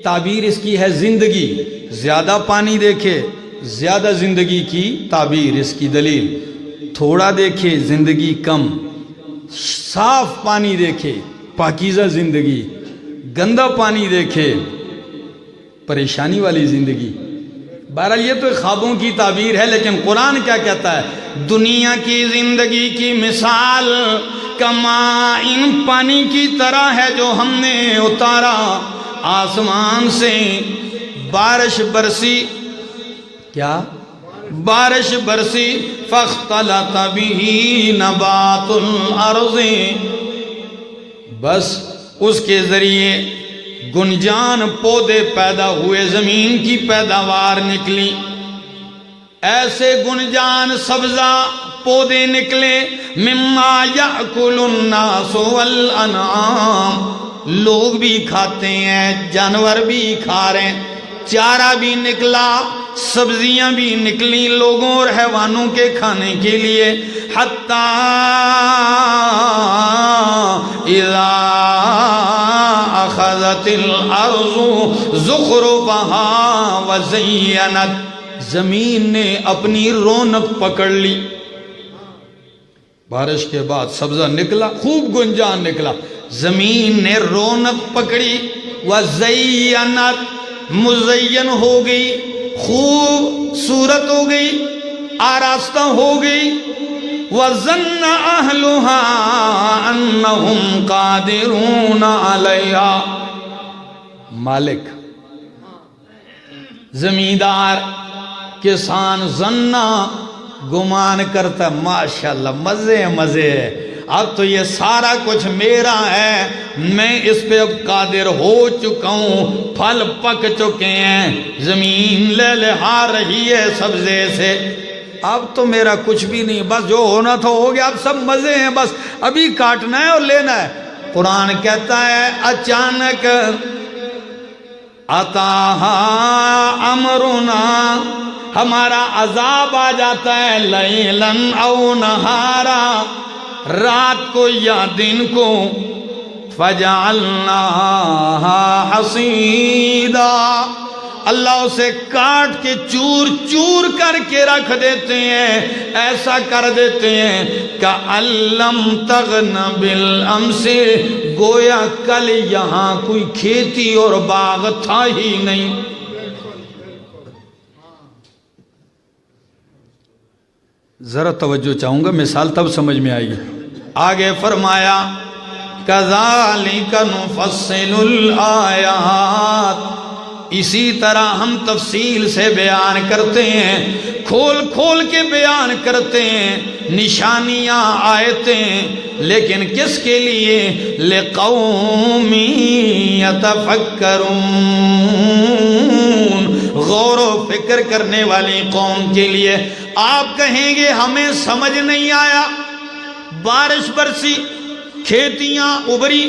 تعبیر اس کی ہے زندگی، زیادہ پانی دیکھے زیادہ زندگی کی تعبیر اس کی دلیل، تھوڑا دیکھے زندگی کم، صاف پانی دیکھے پاکیزہ زندگی، گندا پانی دیکھے پریشانی والی زندگی۔ بہرحال یہ تو خوابوں کی تعبیر ہے، لیکن قرآن کیا کہتا ہے؟ دنیا کی زندگی کی مثال کما ان پانی کی طرح ہے جو ہم نے اتارا آسمان سے، بارش برسی، کیا بارش برسی، فاختلط به نبات الارض، بس اس کے ذریعے گنجان پودے پیدا ہوئے، زمین کی پیداوار نکلی، ایسے گنجان سبزہ پودے نکلے، مما یأکل الناس والانعام، لوگ بھی کھاتے ہیں جانور بھی کھا رہے ہیں، چارہ بھی نکلا، سبزیاں بھی نکلی لوگوں اور حیوانوں کے کھانے کے لیے، حتی اذا اخذت الارض زخرفها وزینت، زمین نے اپنی رونق پکڑ لی، بارش کے بعد سبزہ نکلا، خوب گنجان نکلا، زمین نے رونق پکڑی، وزینت، مزین ہو گئی، خوب صورت ہو گئی، آراستہ ہو گئی، وَظَنَّ أَهْلُهَا أَنَّهُمْ قَادِرُونَ عَلَيْهَا، مالک، زمیندار، کسان، ظنّا، گمان کرتا، ماشاءاللہ مزے مزے ہے، اب تو یہ سارا کچھ میرا ہے، میں اس پہ اب قادر ہو چکا ہوں، پھل پک چکے ہیں، زمین لہلہا رہی ہے سبزے سے، اب تو میرا کچھ بھی نہیں، بس جو ہونا تھا ہو گیا، اب سب مزے ہیں، بس ابھی کاٹنا ہے اور لینا ہے۔ قرآن کہتا ہے اچانک اتاہا امرنا، ہمارا عذاب آ جاتا ہے، لیلاً او نہارا، رات کو یا دن کو، فجعلناہا حصیدا، اللہ اسے کاٹ کے چور چور کر کے رکھ دیتے ہیں، ایسا کر دیتے ہیں کأن لم تغن بالامس، گویا کل یہاں کوئی کھیتی اور باغ تھا ہی نہیں۔ ذرا توجہ چاہوں گا، مثال تب سمجھ میں آئے گی۔ آگے فرمایا کذالک نفصل الآیات، اسی طرح ہم تفصیل سے بیان کرتے ہیں، کھول کھول کے بیان کرتے ہیں، نشانیاں، آیتیں، لیکن کس کے لیے؟ لقوم یتفکرون، غور و فکر کرنے والی قوم کے لیے۔ آپ کہیں گے ہمیں سمجھ نہیں آیا، بارش برسی، کھیتیاں ابری،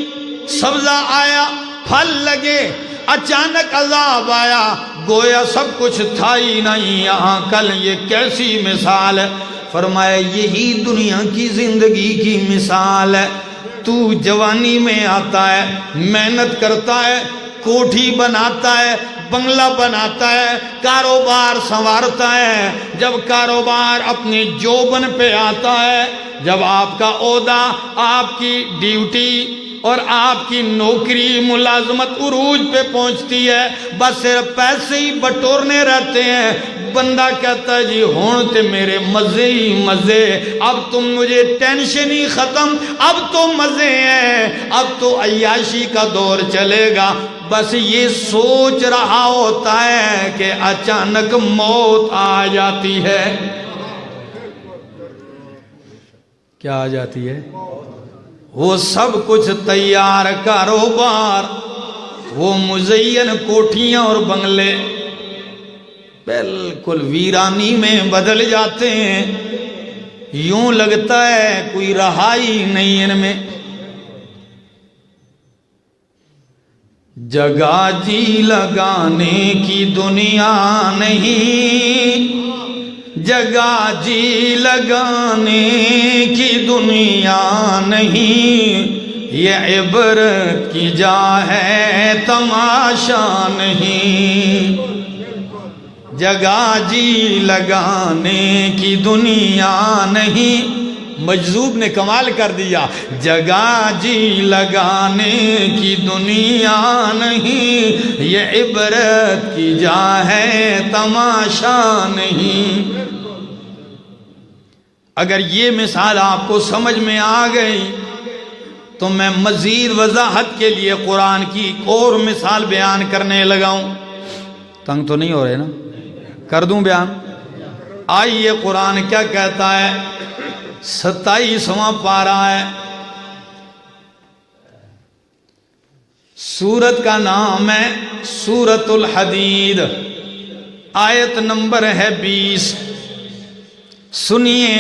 سبزہ آیا، پھل لگے، اچانک عذاب آیا، گویا سب کچھ تھا ہی نہیں یہاں کل، یہ کیسی مثال ہے؟ فرمایا یہی دنیا کی زندگی کی مثال ہے۔ تو جوانی میں آتا ہے، محنت کرتا ہے، کوٹھی بناتا ہے، بنگلہ بناتا ہے، کاروبار سنوارتا ہے، جب کاروبار اپنی جوبن پہ آتا ہے، جب آپ کا عہدہ، آپ کی ڈیوٹی اور آپ کی نوکری ملازمت عروج پہ پہنچتی ہے، بس صرف پیسے ہی بٹورنے رہتے ہیں، بندہ کہتا ہے جی ہون تے میرے مزے ہی مزے، اب تم مجھے ٹینشن ہی ختم، اب تو مزے ہیں، اب تو عیاشی کا دور چلے گا، بس یہ سوچ رہا ہوتا ہے کہ اچانک موت آ جاتی ہے۔ کیا آ جاتی ہے؟ وہ سب کچھ تیار کاروبار، وہ مزین کوٹھیاں اور بنگلے بالکل ویرانی میں بدل جاتے ہیں، یوں لگتا ہے کوئی رہائی نہیں ان میں۔ جگہ جی لگانے کی دنیا نہیں، جگہ جی لگانے کی دنیا نہیں، یہ عبرت کی جا ہے تماشا نہیں، جگہ جی لگانے کی دنیا نہیں۔ مجذوب نے کمال کر دیا، جگہ جی لگانے کی دنیا نہیں، یہ عبرت کی جا ہے تماشا نہیں۔ اگر یہ مثال آپ کو سمجھ میں آ گئی تو میں مزید وضاحت کے لیے قرآن کی ایک اور مثال بیان کرنے لگاؤں۔ تنگ تو نہیں ہو رہے نا؟ کر دوں بیان؟ آئیے قرآن کیا کہتا ہے، 27واں پارہ ہے، سورت کا نام ہے سورۃ الحدید، آیت نمبر ہے 20۔ سنیے،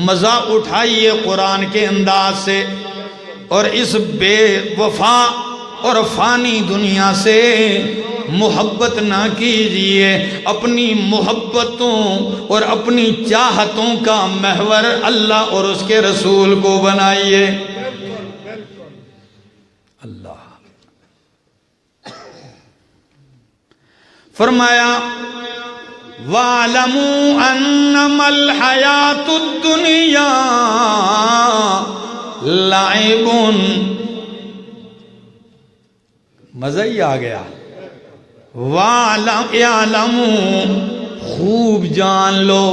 مزہ اٹھائیے قرآن کے انداز سے، اور اس بے وفا اور فانی دنیا سے محبت نہ کیجئے، اپنی محبتوں اور اپنی چاہتوں کا محور اللہ اور اس کے رسول کو بنائیے۔ اللہ فرمایا وَاعْلَمُوا أَنَّمَا الْحَيَاةُ الدُّنْيَا لَعِبٌ، مزہ ہی آ گیا۔ وَاعْلَمُوا، خوب جان لو،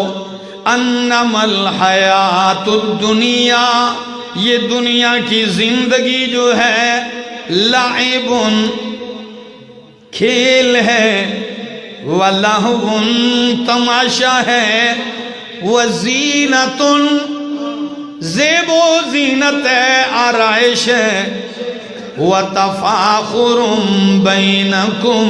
انما الحیات الدنیا، یہ دنیا کی زندگی جو ہے، لعب، کھیل ہے، ولہو، تماشا ہے، وزینت، زیب و زینت ہے، آرائش ہے، وتفاخر بینکم،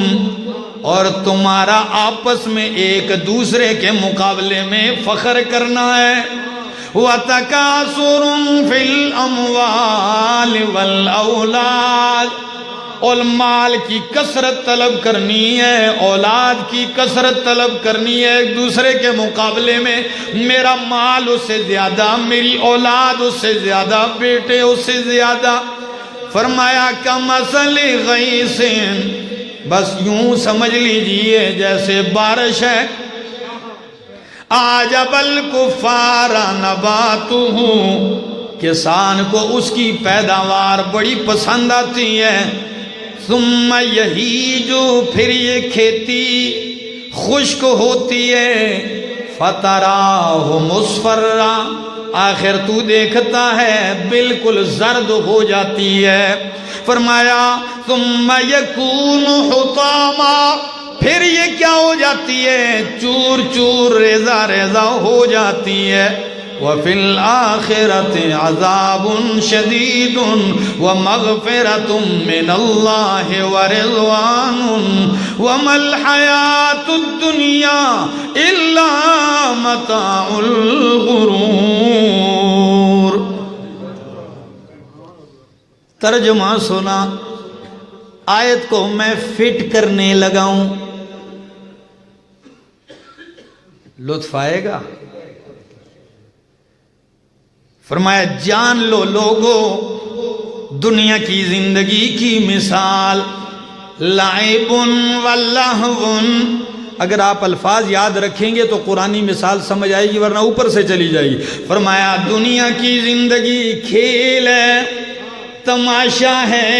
اور تمہارا آپس میں ایک دوسرے کے مقابلے میں فخر کرنا ہے، وتکاثر فی الاموال والاولاد، اور مال کی کثرت طلب کرنی ہے، اولاد کی کثرت طلب کرنی ہے، ایک دوسرے کے مقابلے میں میرا مال اس سے زیادہ، میری اولاد اس سے زیادہ، بیٹے اس سے زیادہ۔ فرمایا کمثل غیث، بس یوں سمجھ لیجئے جیسے بارش ہے، اعجب الکفار نباتہ، کسان کو اس کی پیداوار بڑی پسند آتی ہے، ثم یہیج، پھر یہ کھیتی خشک ہوتی ہے، فتراہ مصفرا، آخر تو دیکھتا ہے بالکل زرد ہو جاتی ہے۔ فرمایا ثم یکون حطاما، پھر یہ کیا ہو جاتی ہے، چور چور، ریزہ ریزہ ہو جاتی ہے۔ وفی الآخرۃ عذاب شدید ومغفرۃ من اللہ ورضوان وما الحیاۃ الدنیا الا متاع الغرور۔ ترجمہ سنا، آیت کو میں فٹ کرنے لگاؤں، لطف آئے گا؟ فرمایا جان لو لوگو، دنیا کی زندگی کی مثال لعب ولہو، اگر آپ الفاظ یاد رکھیں گے تو قرآنی مثال سمجھ آئے گی، ورنہ اوپر سے چلی جائے گی۔ فرمایا دنیا کی زندگی کھیل ہے، تماشا ہے،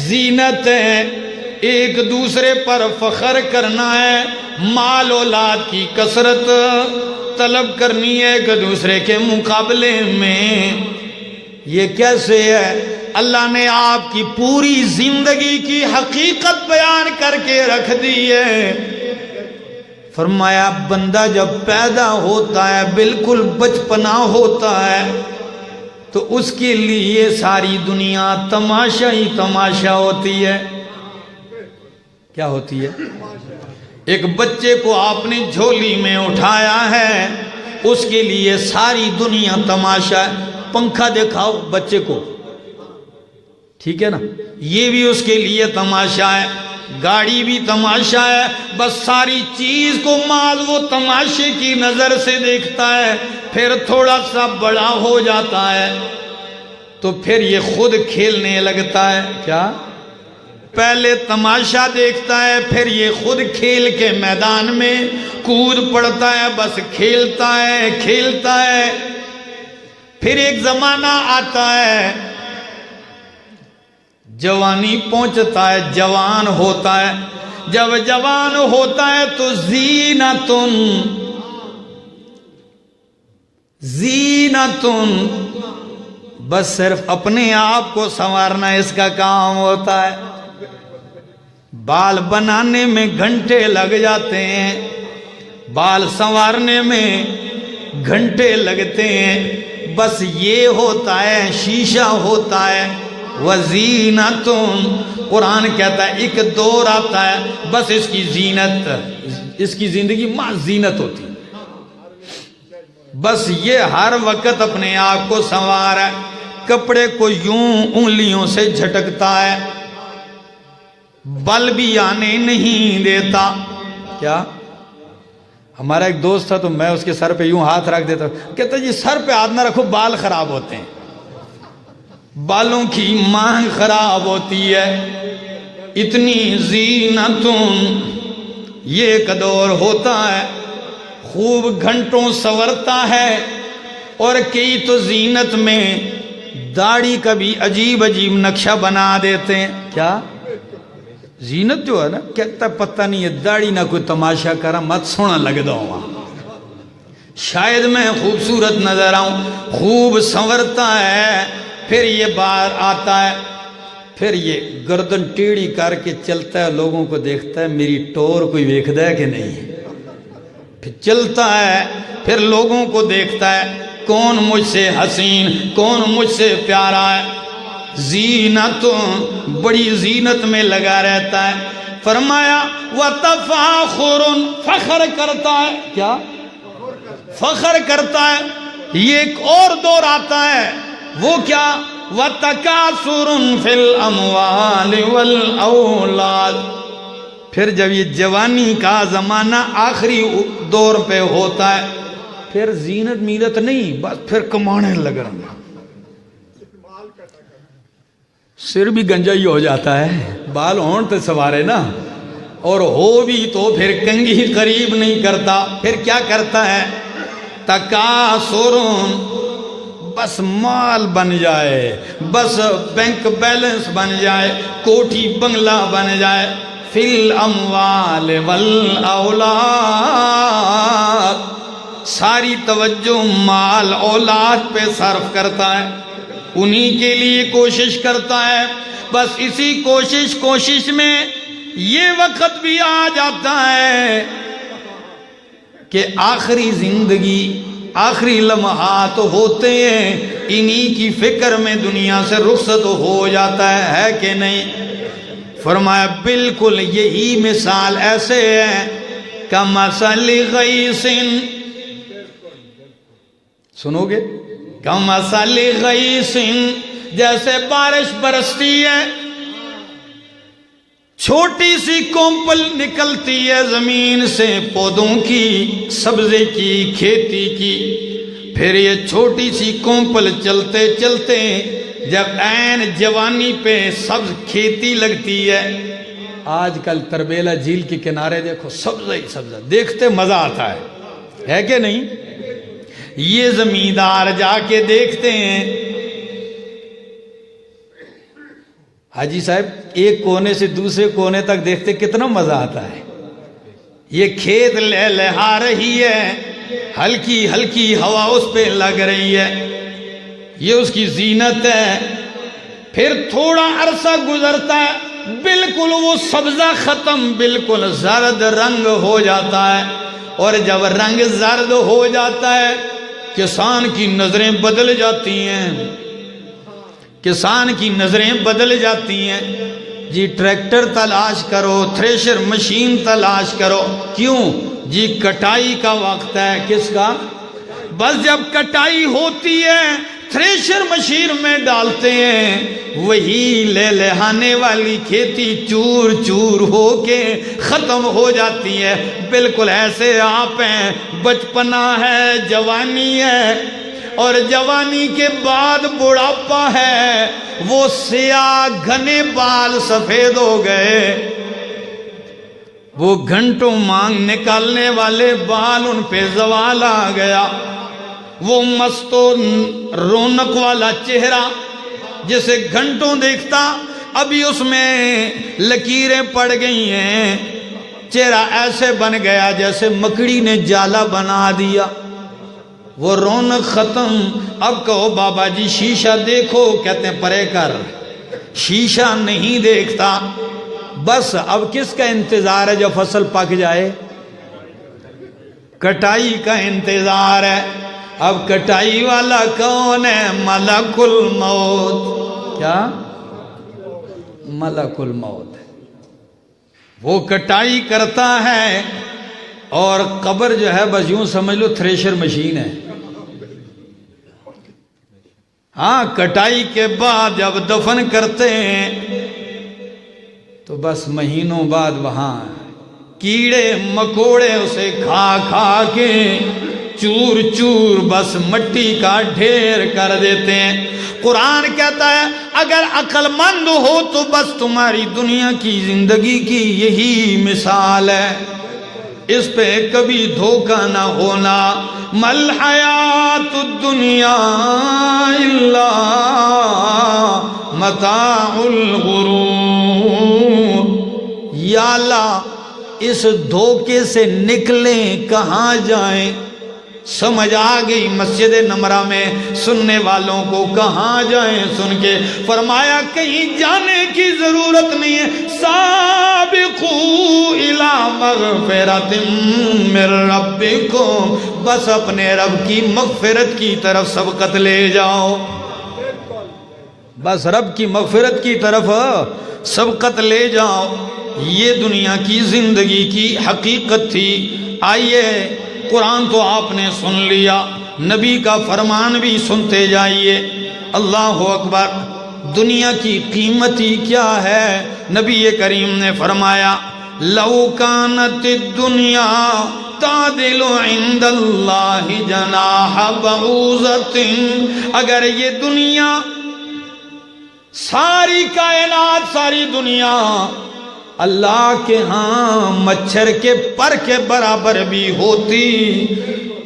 زینت ہے، ایک دوسرے پر فخر کرنا ہے، مال اولاد کی کثرت طلب کرنی ہے ایک دوسرے کے مقابلے میں۔ یہ کیسے ہے؟ اللہ نے آپ کی پوری زندگی کی حقیقت بیان کر کے رکھ دی ہے۔ فرمایا بندہ جب پیدا ہوتا ہے، بالکل بچپنا ہوتا ہے، تو اس کے لیے ساری دنیا تماشا ہی تماشا ہوتی ہے۔ کیا ہوتی ہے؟ ایک بچے کو آپ نے جھولی میں اٹھایا ہے، اس کے لیے ساری دنیا تماشا ہے۔ پنکھا دکھاؤ بچے کو، ٹھیک ہے نا، یہ بھی اس کے لیے تماشا ہے۔ گاڑی بھی تماشا ہے، بس ساری چیز کو ماض وہ تماشے کی نظر سے دیکھتا ہے، پھر تھوڑا سا بڑا ہو جاتا ہے تو پھر یہ خود کھیلنے لگتا ہے۔ کیا؟ پہلے تماشا دیکھتا ہے، پھر یہ خود کھیل کے میدان میں کود پڑتا ہے، بس کھیلتا ہے کھیلتا ہے۔ پھر ایک زمانہ آتا ہے، جوانی پہنچتا ہے، جوان ہوتا ہے۔ جب جوان ہوتا ہے تو زینتن بس صرف اپنے آپ کو سنوارنا اس کا کام ہوتا ہے۔ بال بنانے میں گھنٹے لگ جاتے ہیں، بال سنوارنے میں گھنٹے لگتے ہیں، بس یہ ہوتا ہے، شیشہ ہوتا ہے۔ وزینتن قرآن کہتا ہے ایک دور آتا ہے، بس اس کی زینت، اس کی زندگی ماں زینت ہوتی ہے، بس یہ ہر وقت اپنے آپ کو سنوار ہے، کپڑے کو یوں انگلیوں سے جھٹکتا ہے، بل بھی آنے نہیں دیتا۔ کیا؟ ہمارا ایک دوست تھا تو میں اس کے سر پہ یوں ہاتھ رکھ دیتا، کہتا جی سر پہ ہاتھ نہ رکھو، بال خراب ہوتے ہیں، بالوں کی مانگ خراب ہوتی ہے۔ اتنی زینتن یہ ایک دور ہوتا ہے، خوب گھنٹوں سنورتا ہے، اور کئی تو زینت میں داڑھی کا بھی عجیب عجیب نقشہ بنا دیتے ہیں۔ کیا؟ زینت جو ہے نا، کہتا پتہ نہیں ہے داڑھی نہ کوئی تماشا کرا مت سونا لگ دو وہاں، شاید میں خوبصورت نظر آؤں۔ خوب سنورتا ہے، پھر یہ باہر آتا ہے، پھر یہ گردن ٹیڑھی کر کے چلتا ہے، لوگوں کو دیکھتا ہے میری ٹور کوئی دیکھتا ہے کہ نہیں، پھر چلتا ہے، پھر لوگوں کو دیکھتا ہے کون مجھ سے حسین، کون مجھ سے پیارا ہے۔ زینت، بڑی زینت میں لگا رہتا ہے۔ فرمایا وَتَفَاخُرٌ، فخر کرتا ہے۔ کیا؟ فخر کرتا ہے۔ یہ ایک اور دور آتا ہے، وہ کیا؟ وَتَكَاثُرٌ فِي الْأَمْوَالِ وَالْأَوْلَادِ۔ پھر جب یہ جوانی کا زمانہ آخری دور پہ ہوتا ہے، پھر زینت میلت نہیں، بس پھر کمانے لگ رہا ہے، سر بھی گنجا ہی ہو جاتا ہے، بال ہون تو سوارے نا، اور ہو بھی تو پھر کنگھی قریب نہیں کرتا۔ پھر کیا کرتا ہے؟ تکاثرن، بس مال بن جائے، بس بینک بیلنس بن جائے، کوٹھی بنگلہ بن جائے۔ فی الاموال والاولاد، ساری توجہ مال اولاد پہ صرف کرتا ہے، انہی کے لیے کوشش کرتا ہے۔ بس اسی کوشش میں یہ وقت بھی آ جاتا ہے کہ آخری زندگی، آخری لمحات ہوتے ہیں، انہی کی فکر میں دنیا سے رخصت ہو جاتا ہے کہ نہیں؟ فرمایا بالکل یہی مثال ایسے ہے کمثل غیث، سنو گے؟ کمثل غیث، جیسے بارش برستی ہے، چھوٹی سی کونپل نکلتی ہے زمین سے، پودوں کی، سبزے کی، کھیتی کی، پھر یہ چھوٹی سی کونپل چلتے چلتے جب عین جوانی پہ سبز کھیتی لگتی ہے۔ آج کل تربیلا جھیل کے کنارے دیکھو، سبزہ ہی سبزہ، دیکھتے مزہ آتا ہے کہ نہیں؟ یہ زمیندار جا کے دیکھتے ہیں، حاجی صاحب ایک کونے سے دوسرے کونے تک دیکھتے کتنا مزہ آتا ہے۔ یہ کھیت لہلہا رہی ہے، ہلکی ہلکی ہوا اس پہ لگ رہی ہے، یہ اس کی زینت ہے۔ پھر تھوڑا عرصہ گزرتا ہے، بالکل وہ سبزہ ختم، بالکل زرد رنگ ہو جاتا ہے، اور جب رنگ زرد ہو جاتا ہے کسان کی نظریں بدل جاتی ہیں، کسان کی نظریں بدل جاتی ہیں۔ جی ٹریکٹر تلاش کرو، تھریشر مشین تلاش کرو، کیوں؟ جی کٹائی کا وقت ہے، کس کا؟ بس جب کٹائی ہوتی ہے تھریشر مشین میں ڈالتے ہیں وہی لے لہانے والی کھیتی چور چور ہو کے ختم ہو جاتی ہے۔ بالکل ایسے آپ ہیں، بچپنا ہے، جوانی ہے، اور جوانی کے بعد بڑھاپا ہے، وہ سیاہ گھنے بال سفید ہو گئے، وہ گھنٹوں مانگ نکالنے والے بال ان پہ زوال آ گیا، وہ مست و رونق والا چہرہ جسے گھنٹوں دیکھتا ابھی اس میں لکیریں پڑ گئی ہیں، چہرہ ایسے بن گیا جیسے مکڑی نے جالا بنا دیا، وہ رونق ختم۔ اب کہو بابا جی شیشہ دیکھو، کہتے ہیں پرے کر، شیشہ نہیں دیکھتا۔ بس اب کس کا انتظار ہے جب فصل پک جائے؟ کٹائی کا انتظار ہے۔ اب کٹائی والا کون ہے؟ ملک الموت۔ کیا؟ ملک الموت ہے، وہ کٹائی کرتا ہے، اور قبر جو ہے بس یوں سمجھ لو تھریشر مشین ہے۔ ہاں، کٹائی کے بعد جب دفن کرتے ہیں تو بس مہینوں بعد وہاں کیڑے مکوڑے اسے کھا کھا کے چور چور بس مٹی کا ڈھیر کر دیتے ہیں۔ قرآن کہتا ہے اگر عقل مند ہو تو بس تمہاری دنیا کی زندگی کی یہی مثال ہے، اس پہ کبھی دھوکہ نہ ہونا۔ مل حیات الدنیا الا متاع الغرور۔ یا اللہ اس دھوکے سے نکلیں، کہاں جائیں؟ سمجھ آ گئی مسجد نمرہ میں سننے والوں کو، کہاں جائیں؟ سن کے فرمایا کہیں جانے کی ضرورت نہیں ہے، سابقوا الی مغفرۃ من ربکم، بس اپنے رب کی مغفرت کی طرف سبقت لے جاؤ، بس رب کی مغفرت کی طرف سبقت لے جاؤ۔ یہ دنیا کی زندگی کی حقیقت تھی۔ آئیے قرآن تو آپ نے سن لیا، نبی کا فرمان بھی سنتے جائیے۔ اللہ اکبر۔ دنیا کی قیمت ہی کیا ہے؟ نبی کریم نے فرمایا لو کانت الدنیا تعدل عند اللہ جناح بعوضۃ، اگر یہ دنیا، ساری کائنات، ساری دنیا اللہ کے ہاں مچھر کے پر کے برابر بھی ہوتی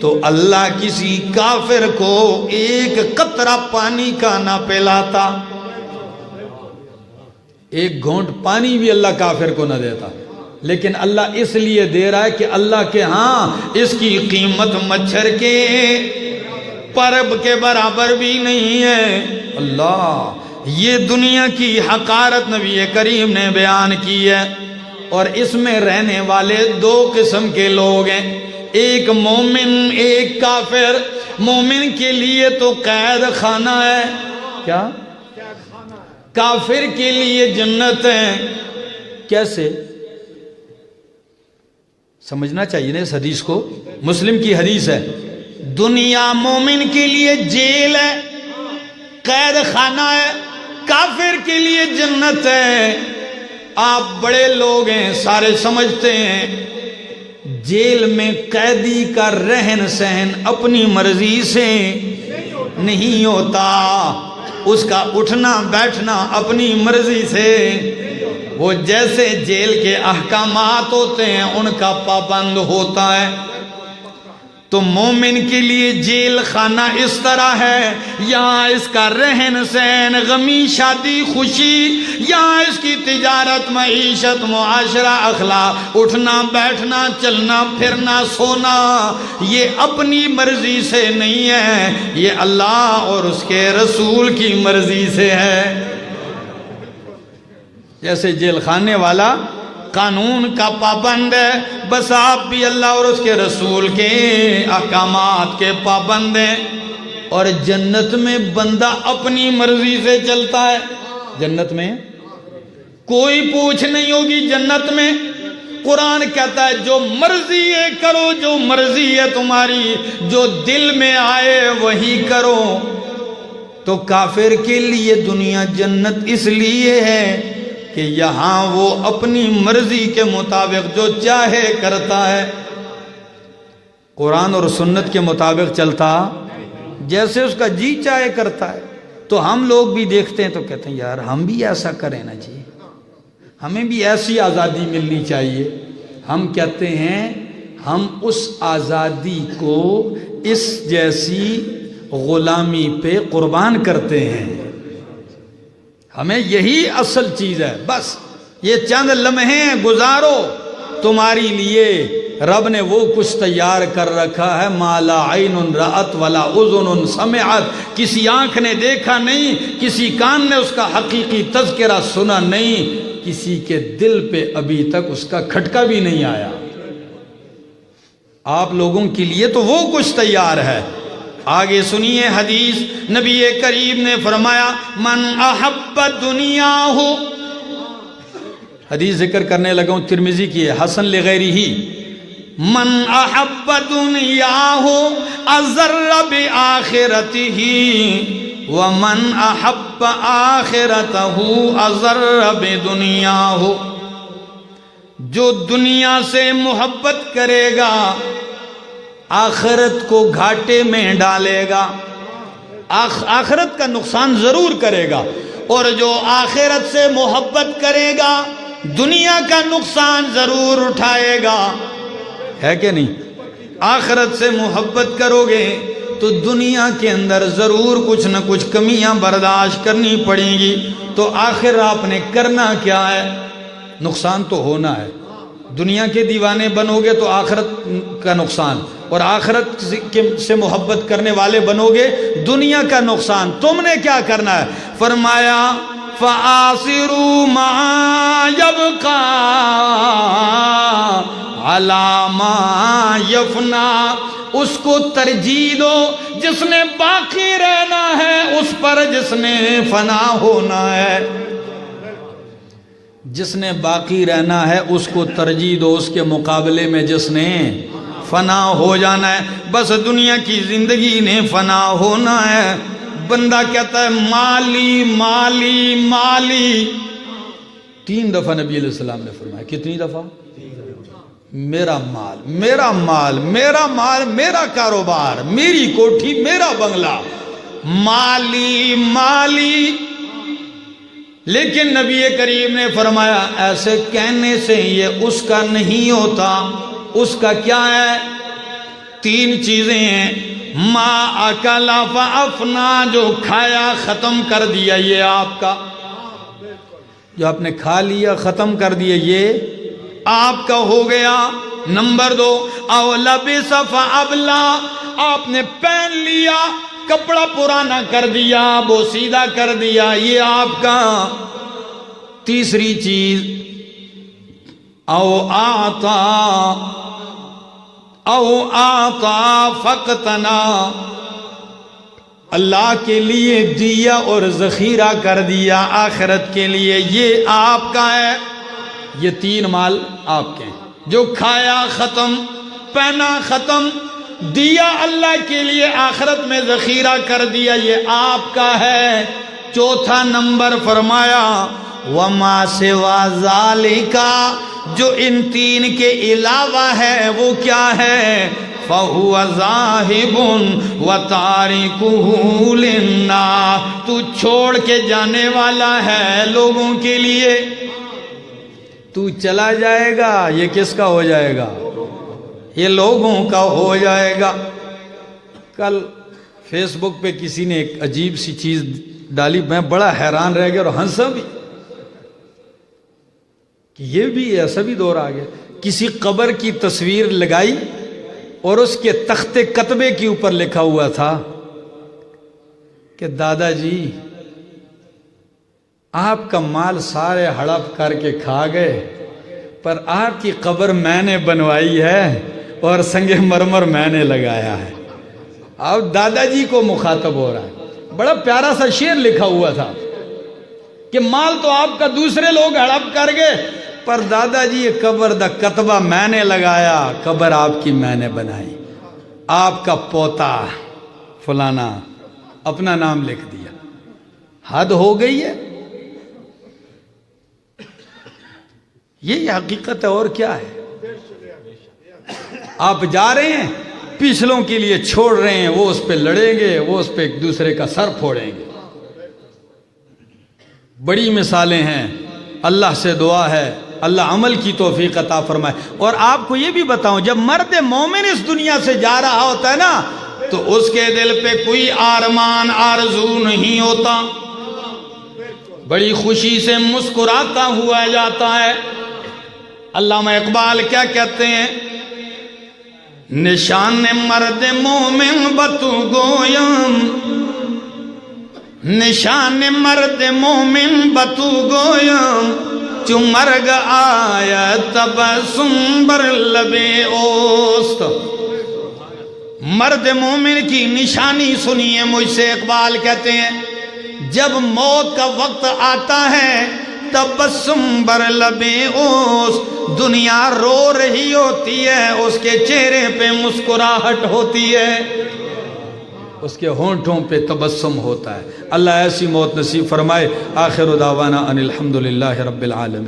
تو اللہ کسی کافر کو ایک قطرہ پانی کا نہ پلاتا، ایک گھونٹ پانی بھی اللہ کافر کو نہ دیتا، لیکن اللہ اس لیے دے رہا ہے کہ اللہ کے ہاں اس کی قیمت مچھر کے پرب کے برابر بھی نہیں ہے۔ اللہ، یہ دنیا کی حقارت نبی کریم نے بیان کی ہے، اور اس میں رہنے والے دو قسم کے لوگ ہیں، ایک مومن ایک کافر۔ مومن کے لیے تو قید خانہ ہے، کیا؟ کافر کے لیے جنت ہے۔ کیسے سمجھنا چاہیے نا اس حدیث کو، مسلم کی حدیث ہے، دنیا مومن کے لیے جیل ہے، قید خانہ ہے، کافر کے لیے جنت ہے۔ آپ بڑے لوگ ہیں، سارے سمجھتے ہیں جیل میں قیدی کا رہن سہن اپنی مرضی سے نہیں ہوتا، اس کا اٹھنا بیٹھنا اپنی مرضی سے، وہ جیسے جیل کے احکامات ہوتے ہیں ان کا پابند ہوتا ہے۔ تو مومن کے لیے جیل خانہ اس طرح ہے، یہاں اس کا رہن سہن، غمی شادی خوشی، یہاں اس کی تجارت معیشت معاشرہ اخلاق، اٹھنا بیٹھنا چلنا پھرنا سونا، یہ اپنی مرضی سے نہیں ہے، یہ اللہ اور اس کے رسول کی مرضی سے ہے۔ جیسے جیل خانے والا قانون کا پابند ہے، بس آپ بھی اللہ اور اس کے رسول کے احکامات کے پابند ہیں۔ اور جنت میں بندہ اپنی مرضی سے چلتا ہے، جنت میں کوئی پوچھ نہیں ہوگی۔ جنت میں قرآن کہتا ہے جو مرضی ہے کرو، جو مرضی ہے تمہاری، جو دل میں آئے وہی کرو۔ تو کافر کے لیے دنیا جنت اس لیے ہے کہ یہاں وہ اپنی مرضی کے مطابق جو چاہے کرتا ہے، قرآن اور سنت کے مطابق چلتا، جیسے اس کا جی چاہے کرتا ہے۔ تو ہم لوگ بھی دیکھتے ہیں تو کہتے ہیں یار ہم بھی ایسا کریں نا جی، ہمیں بھی ایسی آزادی ملنی چاہیے۔ ہم کہتے ہیں ہم اس آزادی کو اس جیسی غلامی پہ قربان کرتے ہیں، ہمیں یہی اصل چیز ہے۔ بس یہ چند لمحے گزارو، تمہاری لیے رب نے وہ کچھ تیار کر رکھا ہے، ما لا عین رأت ولا اذن سمعت، کسی آنکھ نے دیکھا نہیں، کسی کان نے اس کا حقیقی تذکرہ سنا نہیں، کسی کے دل پہ ابھی تک اس کا کھٹکا بھی نہیں آیا۔ آپ لوگوں کے لیے تو وہ کچھ تیار ہے۔ آگے سنیے حدیث، نبی کریم نے فرمایا من احب دنیا ہو، حدیث ذکر کرنے لگا ہوں، ترمذی کی ہے، حسن لغیرہ، من احب دنیاہ اضر بآخرتہ ومن احب آخرتہ اضر بدنیاہ، جو دنیا سے محبت کرے گا آخرت کو گھاٹے میں ڈالے گا، آخرت کا نقصان ضرور کرے گا، اور جو آخرت سے محبت کرے گا دنیا کا نقصان ضرور اٹھائے گا، ہے کہ نہیں؟ آخرت سے محبت کرو گے تو دنیا کے اندر ضرور کچھ نہ کچھ کمیاں برداشت کرنی پڑیں گی، تو آخر آپ نے کرنا کیا ہے؟ نقصان تو ہونا ہے۔ دنیا کے دیوانے بنو گے تو آخرت کا نقصان، اور آخرت سے محبت کرنے والے بنو گے دنیا کا نقصان۔ تم نے کیا کرنا ہے؟ فرمایا فآثروا ما يبقى على ما يفنى، اس کو ترجیح دو جس نے باقی رہنا ہے اس پر جس نے فنا ہونا ہے، جس نے باقی رہنا ہے اس کو ترجیح دو اس کے مقابلے میں جس نے فنا ہو جانا ہے۔ بس دنیا کی زندگی نے فنا ہونا ہے۔ بندہ کہتا ہے مالی مالی مالی، 3 دفعہ نبی علیہ السلام نے فرمایا، کتنی دفعہ؟ میرا مال میرا مال میرا مال، میرا کاروبار، میری کوٹھی، میرا بنگلہ، مالی مالی۔ لیکن نبی کریم نے فرمایا ایسے کہنے سے یہ اس کا نہیں ہوتا، اس کا کیا ہے؟ 3 چیزیں ہیں۔ ما اکلا فافنا، جو کھایا ختم کر دیا یہ آپ کا، جو آپ نے کھا لیا ختم کر دیا یہ آپ کا ہو گیا۔ نمبر 2 او لبس فابلا، آپ نے پہن لیا کپڑا پرانا کر دیا، بوسیدہ کر دیا، یہ آپ کا۔ تیسری چیز او آتا فقتنا، اللہ کے لیے دیا اور ذخیرہ کر دیا آخرت کے لیے، یہ آپ کا ہے۔ یہ 3 مال آپ کے ہیں، جو کھایا ختم، پہنا ختم، دیا اللہ کے لیے، آخرت میں ذخیرہ کر دیا، یہ آپ کا ہے۔ چوتھا نمبر فرمایا وما سوا ذالک، جو ان 3 کے علاوہ ہے وہ کیا ہے؟ فہو ذاہب وتارکہ للناس، تو چھوڑ کے جانے والا ہے لوگوں کے لیے، تو چلا جائے گا، یہ کس کا ہو جائے گا؟ یہ لوگوں کا ہو جائے گا۔ کل فیس بک پہ کسی نے ایک عجیب سی چیز ڈالی، میں بڑا حیران رہ گیا اور ہنسا بھی کہ یہ بھی ایسا بھی دور آ گیا۔ کسی قبر کی تصویر لگائی اور اس کے تخت کتبے کے اوپر لکھا ہوا تھا کہ دادا جی آپ کا مال سارے ہڑپ کر کے کھا گئے، پر آپ کی قبر میں نے بنوائی ہے اور سنگ مرمر میں نے لگایا ہے۔ اب دادا جی کو مخاطب ہو رہا ہے، بڑا پیارا سا شعر لکھا ہوا تھا کہ مال تو آپ کا دوسرے لوگ ہڑپ کر گئے، پر دادا جی یہ قبر دا کتبہ میں نے لگایا، قبر آپ کی میں نے بنائی، آپ کا پوتا فلانا اپنا نام لکھ دیا۔ حد ہو گئی ہے. یہ حقیقت ہے اور کیا ہے. آپ جا رہے ہیں پچھلوں کے لیے چھوڑ رہے ہیں، وہ اس پہ لڑیں گے، وہ اس پہ ایک دوسرے کا سر پھوڑیں گے. بڑی مثالیں ہیں. اللہ سے دعا ہے اللہ عمل کی توفیق عطا فرمائے. اور آپ کو یہ بھی بتاؤں، جب مرد مومن اس دنیا سے جا رہا ہوتا ہے نا تو اس کے دل پہ کوئی آرمان آرزو نہیں ہوتا، بڑی خوشی سے مسکراتا ہوا جاتا ہے. علامہ اقبال کیا کہتے ہیں؟ نشان مرد مومن بتو گویم، نشان مرد مومن بتو گویم، چو مرگ آیا تبسم بر لب اوست. مرد مومن کی نشانی سنیے مجھ سے، اقبال کہتے ہیں جب موت کا وقت آتا ہے تبسم بر لب اوست، دنیا رو رہی ہوتی ہے اس کے چہرے پہ مسکراہٹ ہوتی ہے، اس کے ہونٹوں پہ تبسم ہوتا ہے. اللہ ایسی موت نصیب فرمائے. آخر دعوانا ان الحمدللہ رب العالمین.